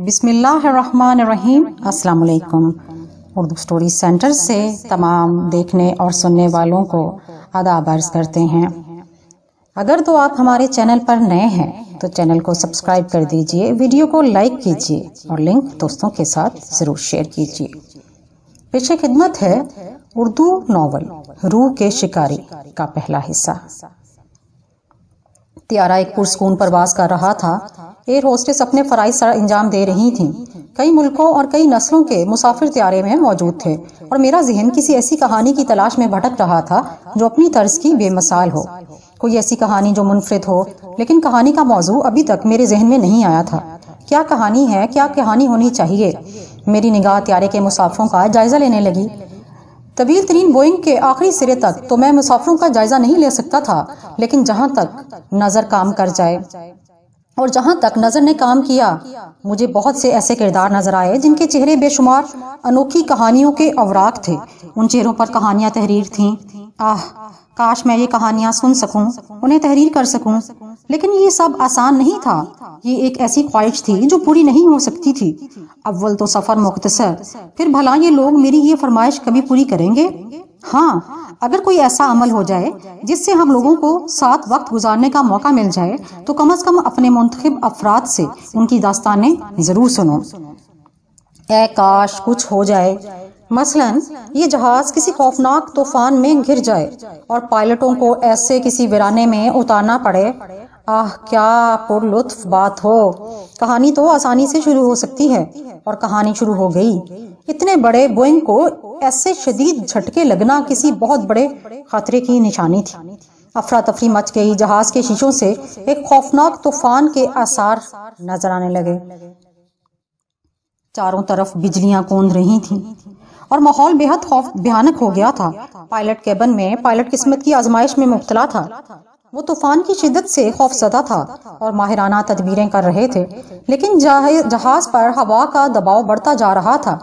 بسم اللہ الرحمن الرحیم۔ السلام علیکم۔ اردو سٹوری سینٹر سے تمام دیکھنے اور سننے والوں کو آداب عرض کرتے ہیں۔ اگر تو آپ ہمارے چینل پر نئے ہیں تو چینل کو سبسکرائب کر دیجئے، ویڈیو کو لائک کیجئے اور لنک دوستوں کے ساتھ ضرور شیئر کیجئے۔ پیش خدمت ہے اردو ناول روح کے شکاری کا پہلا حصہ۔ طیارہ ایک پرسکون پرواز کر رہا تھا۔ ایئر ہوسٹس اپنے فرائض سر انجام دے رہی تھیں۔ کئی ملکوں اور کئی نسلوں کے مسافر طیارے میں موجود تھے اور میرا ذہن کسی ایسی کہانی کی تلاش میں بھٹک رہا تھا جو اپنی طرز کی بے مثال ہو، کوئی ایسی کہانی جو منفرد ہو، لیکن کہانی کا موضوع ابھی تک میرے ذہن میں نہیں آیا تھا۔ کیا کہانی ہے، کیا کہانی ہونی چاہیے؟ میری نگاہ طیارے کے مسافروں کا جائزہ لینے لگی۔ طویل ترین بوئنگ کے آخری سرے تک تو میں مسافروں کا جائزہ نہیں لے سکتا تھا، لیکن جہاں تک نظر کام کر جائے اور جہاں تک نظر نے کام کیا، مجھے بہت سے ایسے کردار نظر آئے جن کے چہرے بے شمار انوکھی کہانیوں کے اوراق تھے۔ ان چہروں پر کہانیاں تحریر تھیں۔ کاش میں یہ کہانیاں سن سکوں، انہیں تحریر کر سکوں، لیکن یہ سب آسان نہیں تھا۔ یہ ایک ایسی خواہش تھی جو پوری نہیں ہو سکتی تھی۔ اول تو سفر مختصر، پھر بھلا یہ لوگ میری یہ فرمائش کبھی پوری کریں گے؟ ہاں، اگر کوئی ایسا عمل ہو جائے جس سے ہم لوگوں کو ساتھ وقت گزارنے کا موقع مل جائے تو کم از کم اپنے منتخب افراد سے ان کی داستانیں ضرور سنو۔ اے کاش کچھ ہو جائے، مثلاً یہ جہاز کسی خوفناک طوفان میں گر جائے اور پائلٹوں کو ایسے کسی ویرانے میں اتارنا پڑے۔ کیا پر لطف بات ہو۔ کہانی تو آسانی سے شروع ہو سکتی ہے، اور کہانی شروع ہو گئی۔ اتنے بڑے بوئنگ کو ایسے شدید جھٹکے لگنا کسی بہت بڑے خطرے کی نشانی تھی۔ افراتفری مچ گئی۔ جہاز کے شیشوں سے ایک خوفناک طوفان کے آثار نظر آنے لگے۔ چاروں طرف بجلیاں کوند رہی تھیں اور ماحول بے حد بھیانک ہو گیا تھا۔ پائلٹ کیبن میں پائلٹ قسمت کی آزمائش میں مبتلا تھا۔ وہ طوفان کی شدت سے خوف زدہ تھا اور ماہرانہ تدبیریں کر رہے تھے، لیکن جہاز پر ہوا کا دباؤ بڑھتا جا رہا تھا۔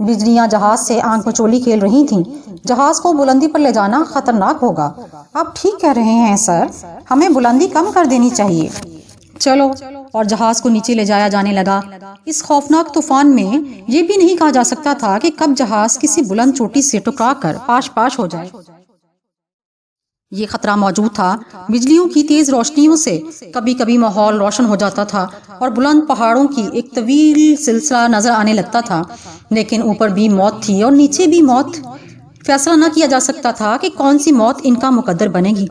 بجلیاں جہاز سے آنکھ مچولی کھیل رہی تھیں۔ جہاز کو بلندی پر لے جانا خطرناک ہوگا۔ آپ ٹھیک کہہ رہے ہیں سر، ہمیں بلندی کم کر دینی چاہیے۔ چلو، اور جہاز کو نیچے لے جایا جانے لگا۔ اس خوفناک طوفان میں یہ بھی نہیں کہا جا سکتا تھا کہ کب جہاز کسی بلند چوٹی سے ٹکرا کر پاش ہو جائے۔ یہ خطرہ موجود تھا۔ بجلیوں کی تیز روشنیوں سے کبھی کبھی ماحول روشن ہو جاتا تھا اور بلند پہاڑوں کی ایک طویل سلسلہ نظر آنے لگتا تھا، لیکن اوپر بھی موت تھی اور نیچے بھی موت۔ فیصلہ نہ کیا جا سکتا تھا کہ کون سی موت ان کا مقدر بنے گی۔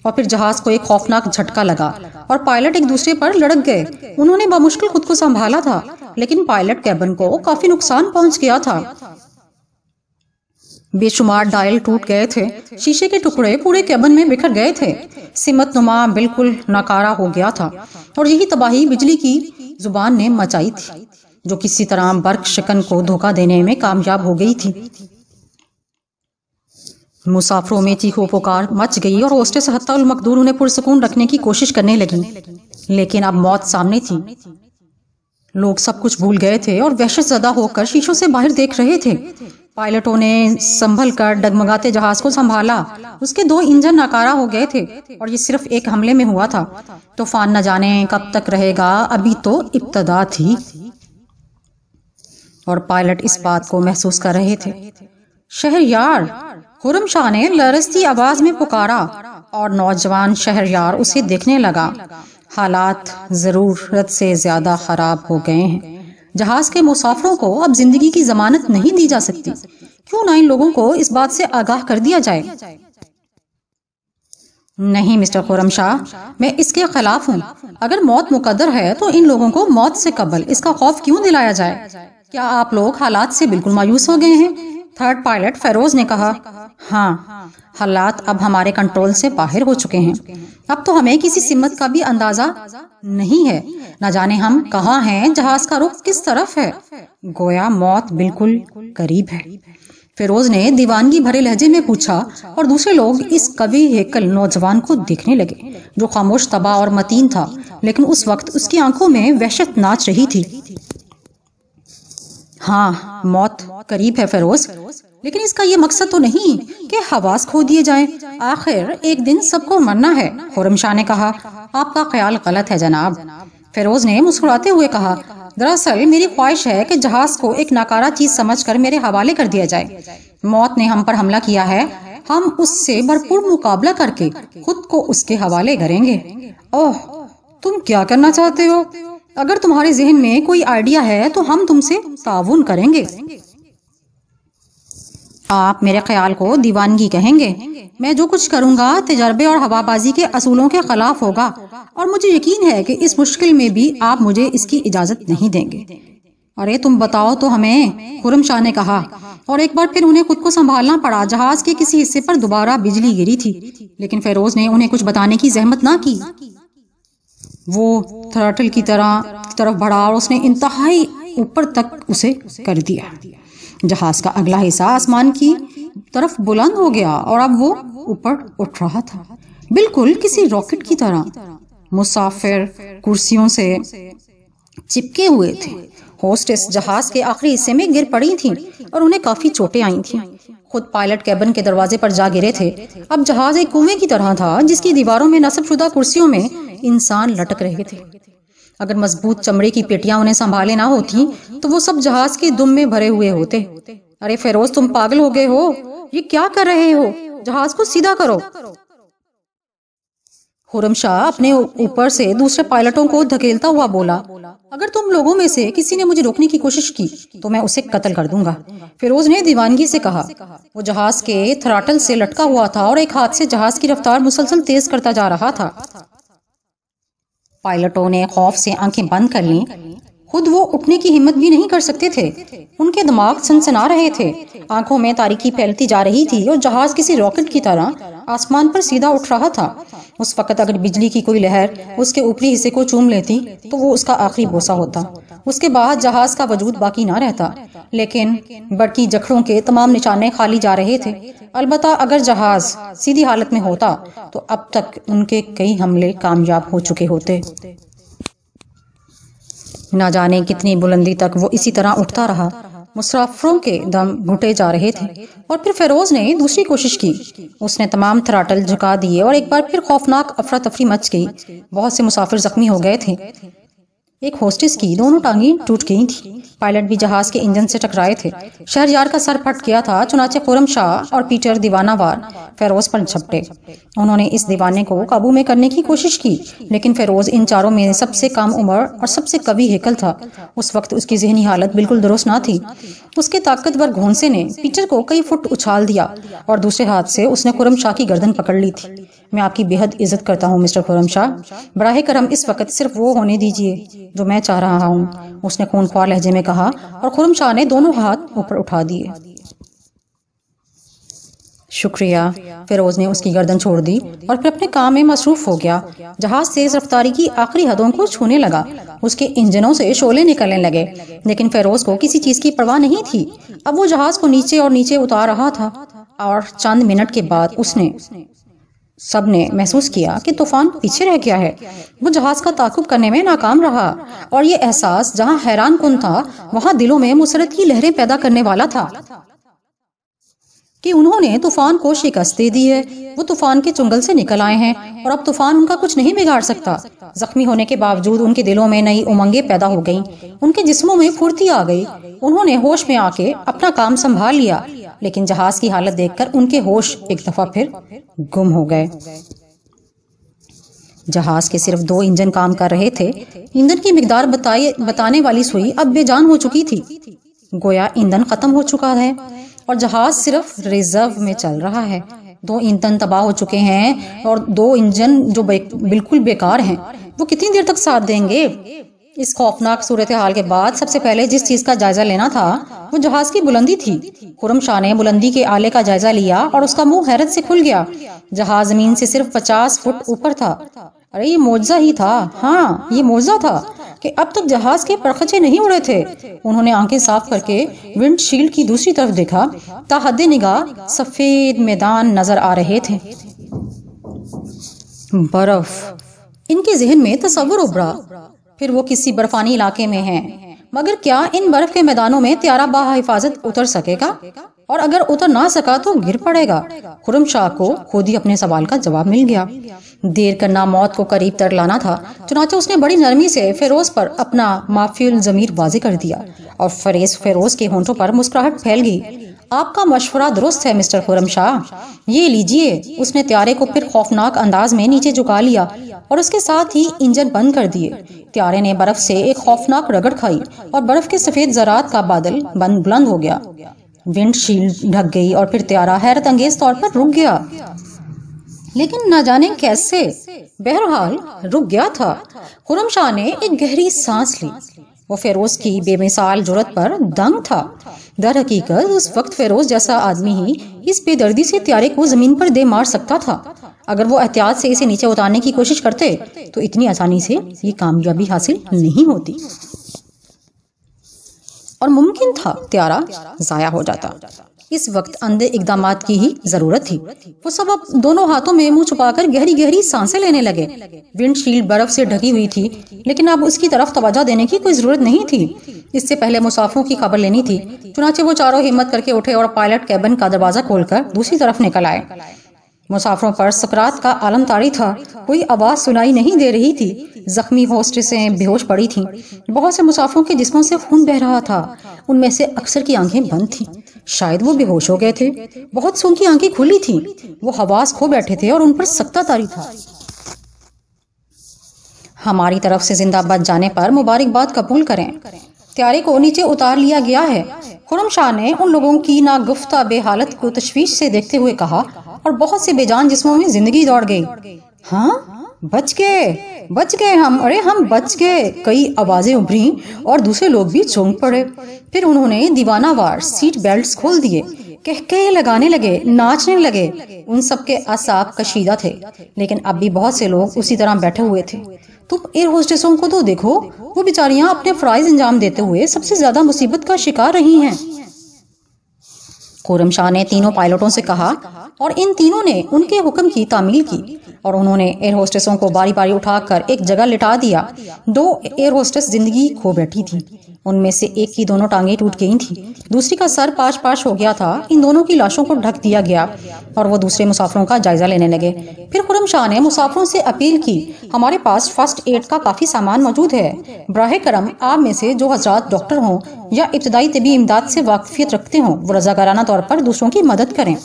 اور پھر جہاز کو ایک خوفناک جھٹکا لگا اور پائلٹ ایک دوسرے پر لڑک گئے۔ انہوں نے بمشکل خود کو سنبھالا تھا، لیکن پائلٹ کیبن کو کافی نقصان پہنچ گیا تھا۔ بے شمار ڈائل ٹوٹ گئے تھے، شیشے کے ٹکڑے پورے کیبن میں بکھر گئے تھے۔ سمت نما بالکل ناکارہ ہو گیا تھا، اور یہی تباہی بجلی کی زبان نے مچائی تھی جو کسی طرح برق شکن کو دھوکہ دینے میں کامیاب ہو گئی تھی۔ مسافروں میں چیخو پکار مچ گئی اور ہوسٹس حتی المقدور انہیں پرسکون رکھنے کی کوشش کرنے لگی، لیکن اب موت سامنے تھی۔ لوگ سب کچھ بھول گئے تھے اور وحشت زدہ ہو کر شیشوں سے باہر دیکھ رہے تھے۔ پائلٹوں نے سنبھل کر ڈگمگاتے جہاز کو سنبھالا۔ اس کے 2 انجن ناکارہ ہو گئے تھے اور یہ صرف ایک حملے میں ہوا تھا۔ طوفان نہ جانے کب تک رہے گا، ابھی تو ابتدا تھی، اور پائلٹ اس بات کو محسوس کر رہے تھے۔ شہریار، خرم شاہ نے لرزتی آواز میں پکارا، اور نوجوان شہریار اسے دیکھنے لگا۔ حالات ضرورت سے زیادہ خراب ہو گئے ہیں۔ جہاز کے مسافروں کو اب زندگی کی ضمانت نہیں دی جا سکتی۔ کیوں نہ ان لوگوں کو اس بات سے آگاہ کر دیا جائے؟ نہیں مسٹر خرم شاہ، میں اس کے خلاف ہوں۔ اگر موت مقدر ہے تو ان لوگوں کو موت سے قبل اس کا خوف کیوں دلایا جائے؟ کیا آپ لوگ حالات سے بالکل مایوس ہو گئے ہیں؟ تھرڈ پائلٹ فیروز نے کہا۔ ہاں، حالات اب ہمارے کنٹرول سے باہر ہو چکے ہیں۔ اب تو ہمیں کسی سمت کا بھی اندازہ نہیں ہے۔ نہ جانے ہم کہاں ہیں، جہاز کا رخ کس طرف ہے۔ گویا موت بالکل قریب ہے، فیروز نے دیوانگی بھرے لہجے میں پوچھا، اور دوسرے لوگ اس قوی ہیکل نوجوان کو دیکھنے لگے جو خاموش طبع اور متین تھا، لیکن اس وقت اس کی آنکھوں میں وحشت ناچ رہی تھی۔ ہاں، موت قریب ہے فیروز، لیکن اس کا یہ مقصد تو نہیں کہ حواس کھو دیے جائیں۔ آخر ایک دن سب کو مرنا ہے، خرم شاہ نے کہا۔ آپ کا خیال غلط ہے جناب، فیروز نے مسکراتے ہوئے کہا۔ دراصل میری خواہش ہے کہ جہاز کو ایک ناکارہ چیز سمجھ کر میرے حوالے کر دیا جائے۔ موت نے ہم پر حملہ کیا ہے، ہم اس سے بھرپور مقابلہ کر کے خود کو اس کے حوالے کریں گے۔ اوہ، تم کیا کرنا چاہتے ہو؟ اگر تمہارے ذہن میں کوئی آئیڈیا ہے تو ہم تم سے تعاون کریں گے۔ آپ میرے خیال کو دیوانگی کہیں گے۔ میں جو کچھ کروں گا تجربے اور ہوا بازی کے اصولوں کے خلاف ہوگا، اور مجھے یقین ہے کہ اس مشکل میں بھی آپ مجھے اس کی اجازت نہیں دیں گے۔ ارے تم بتاؤ تو ہمیں، خرم شاہ نے کہا، اور ایک بار پھر انہیں خود کو سنبھالنا پڑا۔ جہاز کے کسی حصے پر دوبارہ بجلی گری تھی، لیکن فیروز نے انہیں کچھ بتانے کی زحمت نہ کی۔ وہ تھراٹل کی طرف بڑھا اور اس نے انتہائی اوپر تک اسے کر دیا۔ جہاز کا اگلا حصہ آسمان کی طرف بلند ہو گیا اور اب وہ اوپر اٹھ رہا تھا، بالکل کسی راکٹ کی طرح۔ مسافر کرسیوں سے چپکے ہوئے تھے۔ ہوسٹس جہاز کے آخری حصے میں گر پڑی تھیں اور انہیں کافی چوٹیں آئی تھیں۔ خود پائلٹ کیبن کے دروازے پر جا گرے تھے۔ اب جہاز ایک کنویں کی طرح تھا جس کی دیواروں میں نصب شدہ کرسیوں میں انسان لٹک رہے تھے۔ اگر مضبوط چمڑے کی پیٹیاں انہیں سنبھالے نہ ہوتی تو وہ سب جہاز کے دم میں بھرے ہوئے ہوتے۔ ارے فیروز، تم پاگل ہو گئے ہو، یہ کیا کر رہے ہو؟ جہاز کو سیدھا کرو۔ خرم شاہ اپنے اوپر سے دوسرے پائلٹوں کو دھکیلتا ہوا بولا، اگر تم لوگوں میں سے کسی نے مجھے روکنے کی کوشش کی تو میں اسے قتل کر دوں گا۔ فیروز نے دیوانگی سے کہا۔ وہ جہاز کے تھراٹل سے لٹکا ہوا تھا اور ایک ہاتھ سے جہاز کی رفتار مسلسل تیز کرتا جا رہا تھا۔ پائلٹوں نے خوف سے آنکھیں بند کر لیں۔ خود وہ اٹھنے کی ہمت بھی نہیں کر سکتے تھے۔ ان کے دماغ سنسنا رہے تھے، آنکھوں میں تاریکی پھیلتی جا رہی تھی اور جہاز کسی راکٹ کی طرح آسمان پر سیدھا اٹھ رہا تھا۔ اس وقت اگر بجلی کی کوئی لہر اس کے اوپری حصے کو چوم لیتی تو وہ اس کا آخری بوسہ ہوتا۔ اس کے بعد جہاز کا وجود باقی نہ رہتا، لیکن برقی جکھڑوں کے تمام نشانے خالی جا رہے تھے۔ البتہ اگر جہاز سیدھی حالت میں ہوتا تو اب تک ان کے کئی حملے کامیاب ہو چکے ہوتے۔ نہ جانے کتنی بلندی تک وہ اسی طرح اٹھتا رہا۔ مسافروں کے دم گھٹے جا رہے تھے اور پھر فیروز نے دوسری کوشش کی۔ اس نے تمام تھراٹل جھکا دیے اور ایک بار پھر خوفناک افراتفری مچ گئی۔ بہت سے مسافر زخمی ہو گئے تھے۔ ایک ہوسٹس کی دونوں ٹانگیں ٹوٹ گئی تھیں۔ پائلٹ بھی جہاز کے انجن سے ٹکرائے تھے۔ شہریار کا سر پھٹ گیا تھا، چنانچہ خرم شاہ اور پیٹر دیوانہ وار فیروز پر جھپٹے۔ انہوں نے اس دیوانے کو قابو میں کرنے کی کوشش کی، لیکن فیروز ان چاروں میں سب سے کم عمر اور سب سے قوی ہیکل تھا۔ اس وقت اس کی ذہنی حالت بالکل درست نہ تھی۔ اس کے طاقتور گھونسے نے پیٹر کو کئی فٹ اچھال دیا اور دوسرے ہاتھ سے اس نے خرم شاہ کی گردن پکڑ لی تھی۔ میں آپ کی بے حد عزت کرتا ہوں مسٹر خرم شاہ، براہ کرم اس وقت صرف وہ ہونے دیجیے جو میں چاہ رہا ہوں، اس نے خونخوار لہجے میں کہا، اور خرم شاہ نے دونوں ہاتھ اوپر اٹھا دیے۔ شکریہ۔ فیروز نے اس کی گردن چھوڑ دی اور پھر اپنے کام میں مصروف ہو گیا۔ جہاز تیز رفتاری کی آخری حدوں کو چھونے لگا۔ اس کے انجنوں سے شعلے نکلنے لگے، لیکن فیروز کو کسی چیز کی پرواہ نہیں تھی۔ اب وہ جہاز کو نیچے اور نیچے اتار رہا تھا، اور چند منٹ کے بعد سب نے محسوس کیا کہ طوفان پیچھے رہ گیا ہے۔ وہ جہاز کا تعاقب کرنے میں ناکام رہا، اور یہ احساس جہاں حیران کن تھا وہاں دلوں میں مسرت کی لہریں پیدا کرنے والا تھا کہ انہوں نے طوفان کو شکست دے دی ہے۔ وہ طوفان کے چنگل سے نکل آئے ہیں اور اب طوفان ان کا کچھ نہیں بگاڑ سکتا۔ زخمی ہونے کے باوجود ان کے دلوں میں نئی امنگیں پیدا ہو گئیں، ان کے جسموں میں پھرتی آ گئی۔ انہوں نے ہوش میں آ کے اپنا کام سنبھال لیا، لیکن جہاز کی حالت دیکھ کر ان کے ہوش ایک دفعہ پھر گم ہو گئے۔ جہاز کے صرف 2 انجن کام کر رہے تھے۔ ایندھن کی مقدار بتانے والی سوئی اب بے جان ہو چکی تھی، گویا ایندھن ختم ہو چکا ہے اور جہاز صرف ریزرو میں چل رہا ہے۔ 2 ایندھن تباہ ہو چکے ہیں اور 2 انجن جو بالکل بیکار ہیں، وہ کتنی دیر تک ساتھ دیں گے؟ اس خوفناک صورتحال کے بعد سب سے پہلے جس چیز کا جائزہ لینا تھا وہ جہاز کی بلندی تھی۔ خرم شاہ نے بلندی کے آلے کا جائزہ لیا اور اس کا منہ حیرت سے کھل گیا۔ جہاز زمین سے صرف 50 فٹ اوپر تھا۔ ارے یہ معجزہ ہی تھا، ہاں یہ معجزہ تھا کہ اب تک جہاز کے پرخچے نہیں اڑے تھے۔ انہوں نے آنکھیں صاف کر کے ونڈ شیلڈ کی دوسری طرف دیکھا۔ تا حد نگاہ سفید میدان نظر آ رہے تھے، برف۔ ان کے ذہن میں تصور ابھرا، پھر وہ کسی برفانی علاقے میں ہیں، مگر کیا ان برف کے میدانوں میں طیارہ بحفاظت اتر سکے گا؟ اور اگر اتر نہ سکا تو گر پڑے گا؟ خرم شاہ کو خود ہی اپنے سوال کا جواب مل گیا۔ دیر کرنا موت کو قریب تر لانا تھا، چنانچہ اس نے بڑی نرمی سے فیروز پر اپنا معافی الضمیر واضح کر دیا اور فیروز کے ہونٹوں پر مسکراہٹ پھیل گئی۔ آپ کا مشورہ درست ہے مسٹر خرم شاہ، یہ لیجئے۔ اس نے طیارے کو پھر خوفناک انداز میں نیچے جھکا لیا اور اس کے ساتھ ہی انجن بند کر دیے۔ طیارے نے برف سے ایک خوفناک رگڑ کھائی اور برف کے سفید ذرات کا بادل بلند ہو گیا۔ ونڈ شیلڈ ڈھک گئی اور پھر طیارہ حیرت انگیز طور پر رک گیا، لیکن نہ جانے کیسے، بہرحال رک گیا تھا۔ خرم شاہ نے ایک گہری سانس لی۔ وہ فیروز کی بے مثال جرأت پر دنگ تھا۔ در حقیقت اس وقت فیروز جیسا آدمی ہی اس بے دردی سے طیارے کو زمین پر دے مار سکتا تھا۔ اگر وہ احتیاط سے اسے نیچے اتارنے کی کوشش کرتے تو اتنی آسانی سے یہ کامیابی حاصل نہیں ہوتی اور ممکن تھا طیارہ ضائع ہو جاتا۔ اس وقت اندھے اقدامات کی ہی ضرورت تھی۔ وہ سب اب دونوں ہاتھوں میں منہ چھپا کر گہری گہری سانسیں لینے لگے۔ ونڈ شیلڈ برف سے ڈھکی ہوئی تھی، لیکن اب اس کی طرف توجہ دینے کی کوئی ضرورت نہیں تھی۔ اس سے پہلے مسافروں کی خبر لینی تھی۔ چنانچہ وہ چاروں ہمت کر کے اٹھے اور پائلٹ کیبن کا دروازہ کھول کر دوسری طرف نکل آئے۔ مسافروں پر سکرات کا عالم طاری تھا، کوئی آواز سنائی نہیں دے رہی تھی۔ زخمی ہوسٹسیں بے ہوش پڑی تھیں۔ بہت سے مسافروں کے جسموں سے خون بہ رہا تھا، ان میں سے اکثر کی آنکھیں بند تھیں، شاید وہ بے ہوش ہو گئے تھے۔ بہت سو کی آنکھیں کھلی تھیں، وہ حواس کھو بیٹھے تھے اور ان پر سکتہ طاری تھا۔ ہماری طرف سے زندہ بچ جانے پر مبارکباد قبول کریں، طیارے کو نیچے اتار لیا گیا ہے، خرم شاہ نے ان لوگوں کی ناگفتہ بے حالت کو تشویش سے دیکھتے ہوئے کہا، اور بہت سے بے جان جسموں میں زندگی دوڑ گئی۔ ہاں بچ گئے ہم، ارے ہم بچ گئے، کئی آوازیں ابھریں اور دوسرے لوگ بھی چونک پڑے۔ پھر انہوں نے دیوانہ وار سیٹ بیلٹس کھول دیے، کہکہے لگانے لگے، ناچنے لگے۔ ان سب کے اعصاب کشیدہ تھے، لیکن اب بھی بہت سے لوگ اسی طرح بیٹھے ہوئے تھے۔ تم ایئر ہوسٹسوں کو تو دیکھو، وہ بیچاریاں اپنے فرائض انجام دیتے ہوئے سب سے زیادہ مصیبت کا شکار رہی ہیں۔ خرم شاہ نے تینوں پائلٹوں سے کہا اور ان تینوں نے ان کے حکم کی تعمیل کی، اور انہوں نے ایئر ہوسٹسوں کو باری باری اٹھا کر ایک جگہ لٹا دیا۔ دو ایئر ہوسٹس زندگی کھو بیٹھی تھی، ان میں سے ایک کی دونوں ٹانگیں ٹوٹ گئی تھیں، دوسری کا سر پاش پاش ہو گیا تھا۔ ان دونوں کی لاشوں کو ڈھک دیا گیا اور وہ دوسرے مسافروں کا جائزہ لینے لگے۔ پھر خرم شاہ نے مسافروں سے اپیل کی، ہمارے پاس فرسٹ ایڈ کا کافی سامان موجود ہے، براہ کرم آپ میں سے جو حضرات ڈاکٹر ہوں یا ابتدائی طبی امداد سے واقفیت رکھتے ہوں وہ رضاکارانہ طور پر دوسروں کی مدد کریں۔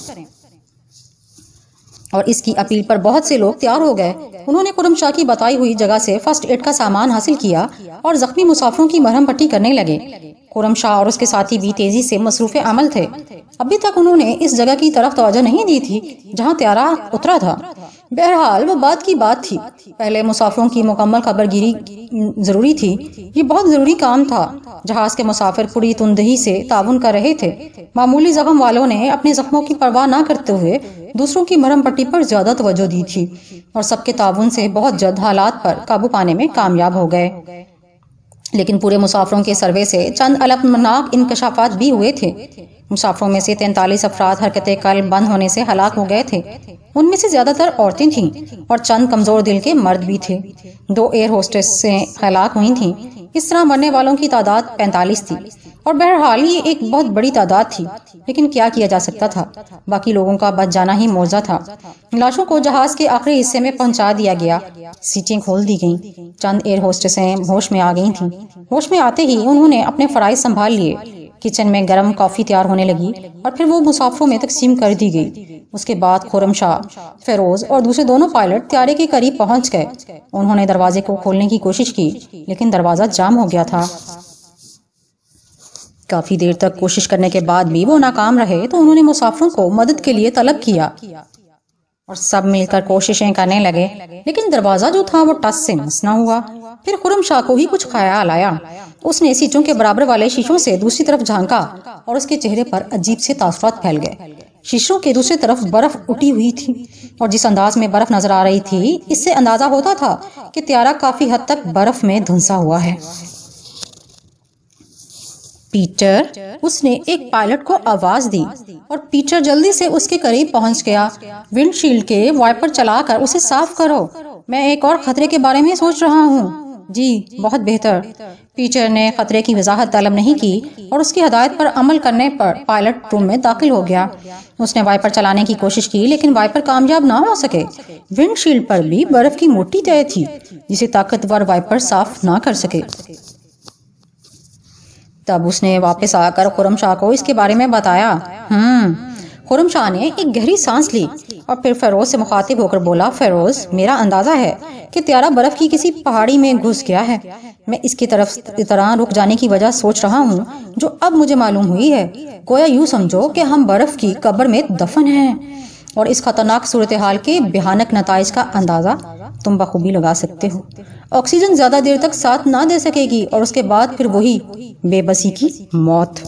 اور اس کی اپیل پر بہت سے لوگ تیار ہو گئے۔ انہوں نے خرم شاہ کی بتائی ہوئی جگہ سے فرسٹ ایڈ کا سامان حاصل کیا اور زخمی مسافروں کی مرہم پٹی کرنے لگے۔ خرم شاہ اور اس کے ساتھی بھی تیزی سے مصروف عمل تھے۔ ابھی تک انہوں نے اس جگہ کی طرف توجہ نہیں دی تھی جہاں طیارہ اترا تھا۔ بہرحال وہ بات کی بات تھی، پہلے مسافروں کی مکمل خبر گیری ضروری تھی۔ یہ بہت ضروری کام تھا۔ جہاز کے مسافر پوری تندہی سے تعاون کر رہے تھے۔ معمولی زخم والوں نے اپنے زخموں کی پرواہ نہ کرتے ہوئے دوسروں کی مرہم پٹی پر زیادہ توجہ دی تھی، اور سب کے تعاون سے بہت جلد حالات پر قابو پانے میں کامیاب ہو گئے۔ لیکن پورے مسافروں کے سروے سے چند المناک انکشافات بھی ہوئے تھے۔ مسافروں میں سے 43 افراد حرکت قلب بند ہونے سے ہلاک ہو گئے تھے۔ ان میں سے زیادہ تر عورتیں تھیں اور چند کمزور دل کے مرد بھی تھے۔ 2 ایئر ہوسٹسیں ہلاک ہوئی تھیں۔ اس طرح مرنے والوں کی تعداد 45 تھی، اور بہرحال یہ ایک بہت بڑی تعداد تھی، لیکن کیا کیا جا سکتا تھا؟ باقی لوگوں کا بچ جانا ہی معجزہ تھا۔ لاشوں کو جہاز کے آخری حصے میں پہنچا دیا گیا، سیٹیں کھول دی گئیں۔ چند ایئر ہوسٹسیں ہوش میں آ گئی تھیں۔ ہوش میں آتے ہی انہوں نے اپنے فرائض سنبھال لیے۔ کچن میں گرم کافی تیار ہونے لگی اور پھر وہ مسافروں میں تقسیم کر دی گئی۔ اس کے بعد خرم شاہ، فیروز اور دوسرے دونوں پائلٹ طیارے کے قریب پہنچ گئے۔ انہوں نے دروازے کو کھولنے کی کوشش کی، لیکن دروازہ جام ہو گیا تھا۔ کافی دیر تک کوشش کرنے کے بعد بھی وہ ناکام رہے تو انہوں نے مسافروں کو مدد کے لیے طلب کیا اور سب مل کر کوششیں کرنے لگے، لیکن دروازہ جو تھا وہ ٹس سے مس نہ ہوا۔ پھر خرم شاہ کو ہی کچھ خیال آیا۔ اس نے سیٹوں کے برابر والے شیشوں سے دوسری طرف جھانکا اور اس کے چہرے پر عجیب سے تاثرات پھیل گئے۔ شیشوں کے دوسری طرف برف اٹھی ہوئی تھی، اور جس انداز میں برف نظر آ رہی تھی اس سے اندازہ ہوتا تھا کہ طیارہ کافی حد تک برف میں دھنسا ہوا ہے۔ پیٹر، اس نے ایک پائلٹ کو آواز دی اور پیٹر جلدی سے اس کے قریب پہنچ گیا۔ ونڈ شیلڈ کے وائپر چلا کر اسے صاف کرو، میں ایک اور خطرے کے بارے میں سوچ رہا ہوں۔ جی بہت بہتر۔ ٹیچر نے خطرے کی وضاحت طلب نہیں کی اور اس کی ہدایت پر عمل کرنے پر پائلٹ روم میں داخل ہو گیا۔ اس نے وائپر چلانے کی کوشش کی لیکن وائپر کامیاب نہ ہو سکے۔ ونڈ شیلڈ پر بھی برف کی موٹی تہہ تھی جسے طاقتور وائپر صاف نہ کر سکے۔ تب اس نے واپس آ کر خرم شاہ کو اس کے بارے میں بتایا۔ خرم شاہ نے ایک گہری سانس لی اور پھر فیروز سے مخاطب ہو کر بولا، فیروز میرا اندازہ ہے کہ طیارہ برف کی کسی پہاڑی میں گھس گیا ہے۔ میں اس کی طرح رک جانے کی وجہ سوچ رہا ہوں جو اب مجھے معلوم ہوئی ہے۔ گویا یوں سمجھو کہ ہم برف کی قبر میں دفن ہیں، اور اس خطرناک صورتحال کے بھیانک نتائج کا اندازہ تم بخوبی لگا سکتے ہو۔ آکسیجن زیادہ دیر تک ساتھ نہ دے سکے گی اور اس کے بعد پھر وہی بے بسی کی موت۔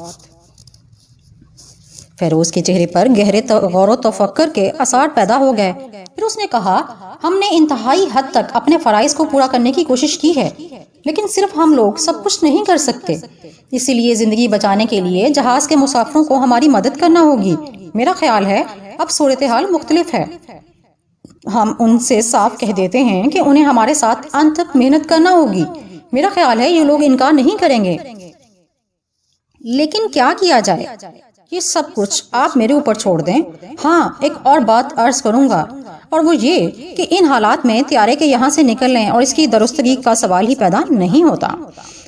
فیروز کے چہرے پر گہرے غور و تفکر کے آثار پیدا ہو گئے۔ پھر اس نے کہا، ہم نے انتہائی حد تک اپنے فرائض کو پورا کرنے کی کوشش کی ہے، لیکن صرف ہم لوگ سب کچھ نہیں کر سکتے۔ اسی لیے زندگی بچانے کے لیے جہاز کے مسافروں کو ہماری مدد کرنا ہوگی۔ میرا خیال ہے اب صورتحال مختلف ہے۔ ہم ان سے صاف کہہ دیتے ہیں کہ انہیں ہمارے ساتھ انت تک محنت کرنا ہوگی۔ میرا خیال ہے یہ لوگ انکار نہیں کریں گے۔ لیکن کیا کیا جائے؟ یہ سب کچھ آپ میرے اوپر چھوڑ دیں۔ ہاں، ایک اور بات عرض کروں گا، اور وہ یہ کہ ان حالات میں طیارے کے یہاں سے نکلنے اور اس کی درستگی کا سوال ہی پیدا نہیں ہوتا۔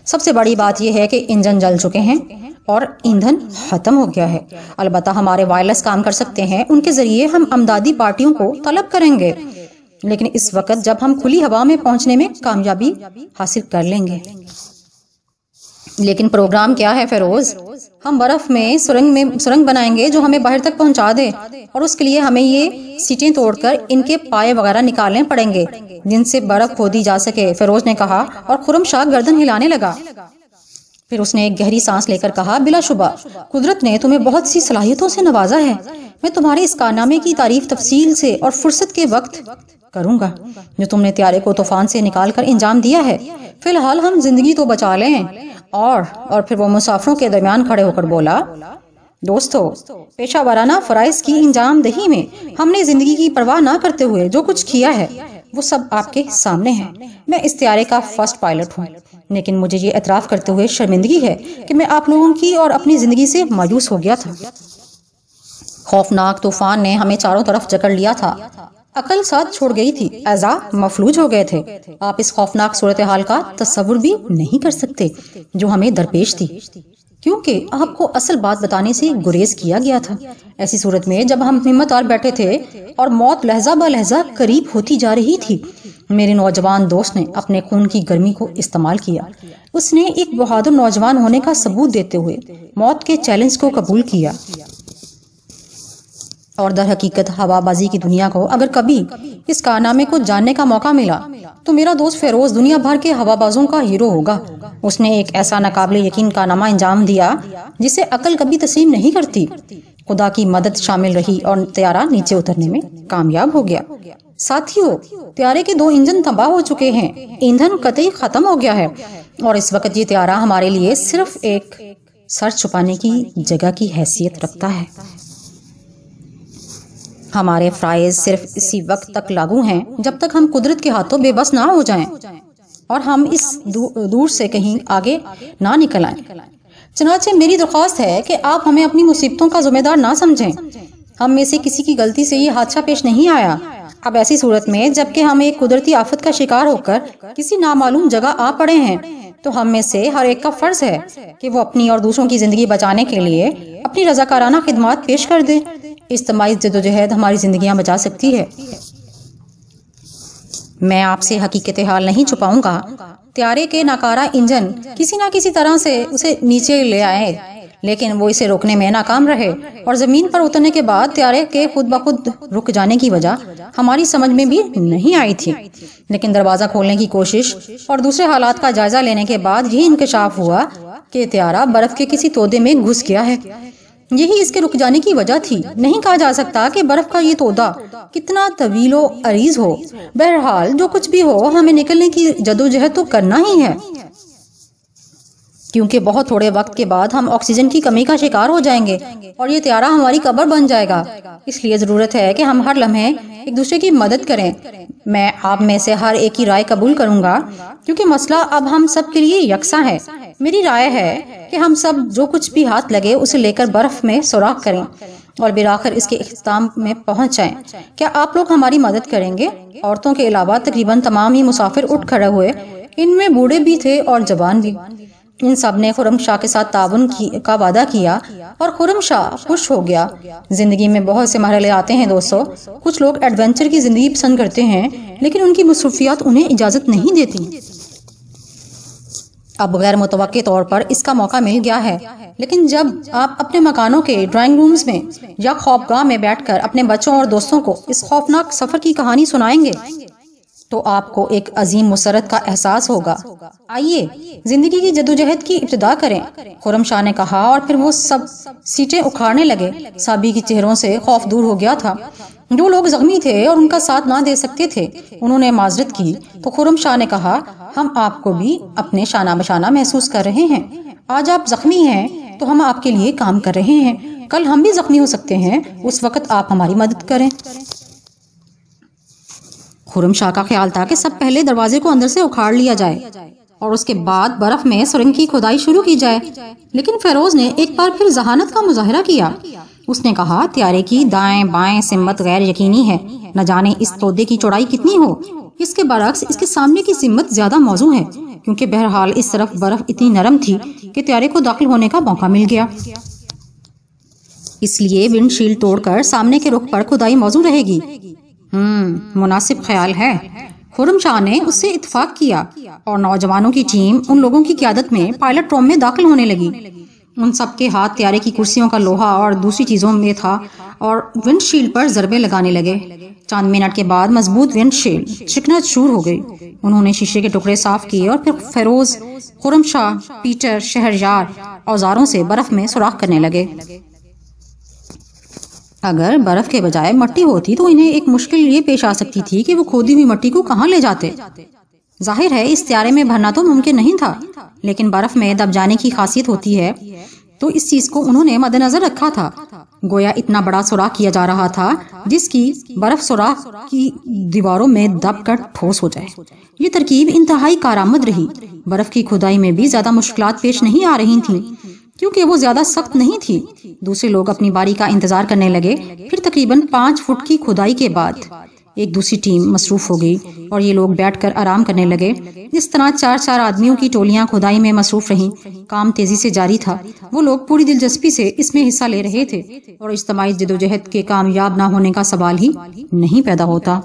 سب سے بڑی بات یہ ہے کہ انجن جل چکے ہیں اور ایندھن ختم ہو گیا ہے۔ البتہ ہمارے وائرلیس کام کر سکتے ہیں، ان کے ذریعے ہم امدادی پارٹیوں کو طلب کریں گے، لیکن اس وقت جب ہم کھلی ہوا میں پہنچنے میں کامیابی حاصل کر لیں گے۔ لیکن پروگرام کیا ہے فیروز؟ ہم برف میں سرنگ بنائیں گے جو ہمیں باہر تک پہنچا دے، اور اس کے لیے ہمیں یہ سیٹیں توڑ کر ان کے پائے وغیرہ نکالنے پڑیں گے جن سے برف کھودی جا سکے، فیروز نے کہا، اور خرم شاہ گردن ہلانے لگا۔ پھر اس نے ایک گہری سانس لے کر کہا، بلا شبہ قدرت نے تمہیں بہت سی صلاحیتوں سے نوازا ہے۔ میں تمہارے اس کارنامے کی تعریف تفصیل سے اور فرصت کے وقت کروں گا جو تم نے طیارے کو طوفان سے نکال کر انجام دیا ہے۔ فی الحال ہم زندگی تو بچا لیں۔ اور پھر وہ مسافروں کے درمیان کھڑے ہو کر بولا، دوستو، پیشہ ورانہ فرائض کی انجام دہی میں ہم نے زندگی کی پرواہ نہ کرتے ہوئے جو کچھ کیا ہے وہ سب آپ کے سامنے ہے۔ میں اس طیارے کا فرسٹ پائلٹ ہوں، لیکن مجھے یہ اعتراف کرتے ہوئے شرمندگی ہے کہ میں آپ لوگوں کی اور اپنی زندگی سے مایوس ہو گیا تھا۔ خوفناک طوفان نے ہمیں چاروں طرف جکڑ لیا تھا، عقل ساتھ چھوڑ گئی تھی، اعضاء مفلوج ہو گئے تھے۔ آپ اس خوفناک صورتحال کا تصور بھی نہیں کر سکتے جو ہمیں درپیش تھی، کیونکہ آپ کو اصل بات بتانے سے گریز کیا گیا تھا۔ ایسی صورت میں جب ہم ہمت ہار بیٹھے تھے اور موت لحظہ بہ لحظہ قریب ہوتی جا رہی تھی، میرے نوجوان دوست نے اپنے خون کی گرمی کو استعمال کیا۔ اس نے ایک بہادر نوجوان ہونے کا ثبوت دیتے ہوئے موت کے چیلنج کو قبول کیا، اور در حقیقت ہوا بازی کی دنیا کو اگر کبھی اس کارنامے کو جاننے کا موقع ملا تو میرا دوست فیروز دنیا بھر کے ہوا بازوں کا ہیرو ہوگا۔ اس نے ایک ایسا ناقابل یقین کارنامہ انجام دیا جسے عقل کبھی تسلیم نہیں کرتی۔ خدا کی مدد شامل رہی اور طیارہ نیچے اترنے میں کامیاب ہو گیا۔ ساتھیو، طیارے کے 2 انجن تباہ ہو چکے ہیں، ایندھن قطعی ختم ہو گیا ہے، اور اس وقت یہ طیارہ ہمارے لیے صرف ایک سر چھپانے کی جگہ کی حیثیت رکھتا ہے۔ ہمارے فرائض صرف اسی وقت تک لاگو ہیں جب تک ہم قدرت کے ہاتھوں بے بس نہ ہو جائیں اور ہم اس دور سے کہیں آگے نہ نکل آئیں۔ چنانچہ میری درخواست ہے کہ آپ ہمیں اپنی مصیبتوں کا ذمہ دار نہ سمجھیں۔ ہم میں سے کسی کی غلطی سے یہ حادثہ پیش نہیں آیا۔ اب ایسی صورت میں جبکہ ہم ایک قدرتی آفت کا شکار ہو کر کسی نامعلوم جگہ آ پڑے ہیں تو ہم میں سے ہر ایک کا فرض ہے کہ وہ اپنی اور دوسروں کی زندگی بچانے کے لیے اپنی رضاکارانہ خدمات پیش کر دے۔ اجتماعی جدوجہد ہماری زندگیاں بچا سکتی ہے۔ میں آپ سے حقیقت حال نہیں چھپاؤں گا، طیارے کے ناکارہ انجن کسی نہ کسی طرح سے اسے نیچے لے آئے، لیکن وہ اسے روکنے میں ناکام رہے، اور زمین پر اترنے کے بعد طیارے کے خود بخود رک جانے کی وجہ ہماری سمجھ میں بھی نہیں آئی تھی۔ لیکن دروازہ کھولنے کی کوشش اور دوسرے حالات کا جائزہ لینے کے بعد یہ انکشاف ہوا کہ طیارہ برف کے کسی تودے میں گھس گیا ہے۔ یہی اس کے رک جانے کی وجہ تھی۔ نہیں کہا جا سکتا کہ برف کا یہ تودا کتنا طویل و عریض ہو۔ بہرحال جو کچھ بھی ہو، ہمیں نکلنے کی جدوجہد تو کرنا ہی ہے، کیونکہ بہت تھوڑے وقت کے بعد ہم آکسیجن کی کمی کا شکار ہو جائیں گے اور یہ طیارہ ہماری قبر بن جائے گا۔ اس لیے ضرورت ہے کہ ہم ہر لمحے ایک دوسرے کی مدد کریں۔ میں آپ میں سے ہر ایک کی رائے قبول کروں گا کیونکہ مسئلہ اب ہم سب کے لیے یکساں ہے۔ میری رائے ہے کہ ہم سب جو کچھ بھی ہاتھ لگے اسے لے کر برف میں سوراخ کریں اور بالآخر اس کے اختتام میں پہنچ جائیں۔ کیا آپ لوگ ہماری مدد کریں گے؟ عورتوں کے علاوہ تقریباً تمام ہی مسافر اٹھ کھڑے ہوئے، ان میں بوڑھے بھی تھے اور جوان بھی۔ ان سب نے خرم شاہ کے ساتھ تعاون کا وعدہ کیا اور خرم شاہ خوش ہو گیا۔ زندگی میں بہت سے مرحلے آتے ہیں دوستو۔ کچھ لوگ ایڈونچر کی زندگی پسند کرتے ہیں لیکن ان کی مصروفیات انہیں اجازت نہیں دیتی۔ اب غیر متوقع طور پر اس کا موقع مل گیا ہے، لیکن جب آپ اپنے مکانوں کے ڈرائنگ رومز میں یا خوابگاہ میں بیٹھ کر اپنے بچوں اور دوستوں کو اس خوفناک سفر کی کہانی سنائیں گے تو آپ کو ایک عظیم مسرت کا احساس ہوگا۔ آئیے زندگی کی جدوجہد کی ابتدا کریں، خرم شاہ نے کہا، اور پھر وہ سب سیٹیں اکھاڑنے لگے۔ سبھی کے چہروں سے خوف دور ہو گیا تھا۔ جو لوگ زخمی تھے اور ان کا ساتھ نہ دے سکتے تھے انہوں نے معذرت کی تو خرم شاہ نے کہا، ہم آپ کو بھی اپنے شانہ بشانہ محسوس کر رہے ہیں۔ آج آپ زخمی ہیں تو ہم آپ کے لیے کام کر رہے ہیں، کل ہم بھی زخمی ہو سکتے ہیں، اس وقت آپ ہماری مدد کریں۔ خرم شاہ کا خیال تھا کہ سب پہلے دروازے کو اندر سے اکھاڑ لیا جائے اور اس کے بعد برف میں سرنگ کی کھدائی شروع کی جائے، لیکن فیروز نے ایک بار پھر ذہانت کا مظاہرہ کیا۔ اس نے کہا، طیارے کی دائیں بائیں سمت غیر یقینی ہے، نہ جانے اس تودے کی چوڑائی کتنی ہو۔ اس کے برعکس اس کے سامنے کی سمت زیادہ موزوں ہے، کیونکہ بہرحال اس طرف برف اتنی نرم تھی کہ طیارے کو داخل ہونے کا موقع مل گیا۔ اس لیے ونڈ شیلڈ توڑ کر سامنے کے رخ پر کھدائی موزوں رہے گی۔ مناسب خیال ہے۔ خرم شاہ نے اس سے اتفاق کیا اور نوجوانوں کی ٹیم ان لوگوں کی قیادت میں پائلٹ روم میں داخل ہونے لگی۔ ان سب کے ہاتھ طیارے کی کرسیوں کا لوہا اور دوسری چیزوں میں تھا اور ونڈ شیلڈ پر ضربے لگانے لگے۔ چند منٹ کے بعد مضبوط ونڈ شیلڈ چکنا چور ہو گئی۔ انہوں نے شیشے کے ٹکڑے صاف کیے اور پھر فیروز، خرم شاہ، پیٹر، شہریار اوزاروں سے برف میں سوراخ کرنے لگے۔ اگر برف کے بجائے مٹی ہوتی تو انہیں ایک مشکل یہ پیش آ سکتی تھی کہ وہ کھودی ہوئی مٹی کو کہاں لے جاتے۔ ظاہر ہے اس طیارے میں بھرنا تو ممکن نہیں تھا، لیکن برف میں دب جانے کی خاصیت ہوتی ہے تو اس چیز کو انہوں نے مد نظر رکھا تھا۔ گویا اتنا بڑا سوراخ کیا جا رہا تھا جس کی برف سوراخ کی دیواروں میں دب کر ٹھوس ہو جائے۔ یہ ترکیب انتہائی کارآمد رہی۔ برف کی کھدائی میں بھی زیادہ مشکلات پیش نہیں آ رہی تھیں کیونکہ وہ زیادہ سخت نہیں تھی۔ دوسرے لوگ اپنی باری کا انتظار کرنے لگے۔ پھر تقریباً 5 فٹ کی کھدائی کے بعد ایک دوسری ٹیم مصروف ہو گئی اور یہ لوگ بیٹھ کر آرام کرنے لگے۔ اس طرح 4 آدمیوں کی ٹولیاں کھدائی میں مصروف رہیں۔ کام تیزی سے جاری تھا۔ وہ لوگ پوری دلچسپی سے اس میں حصہ لے رہے تھے اور اجتماعی جدوجہد کے کامیاب نہ ہونے کا سوال ہی نہیں پیدا ہوتا۔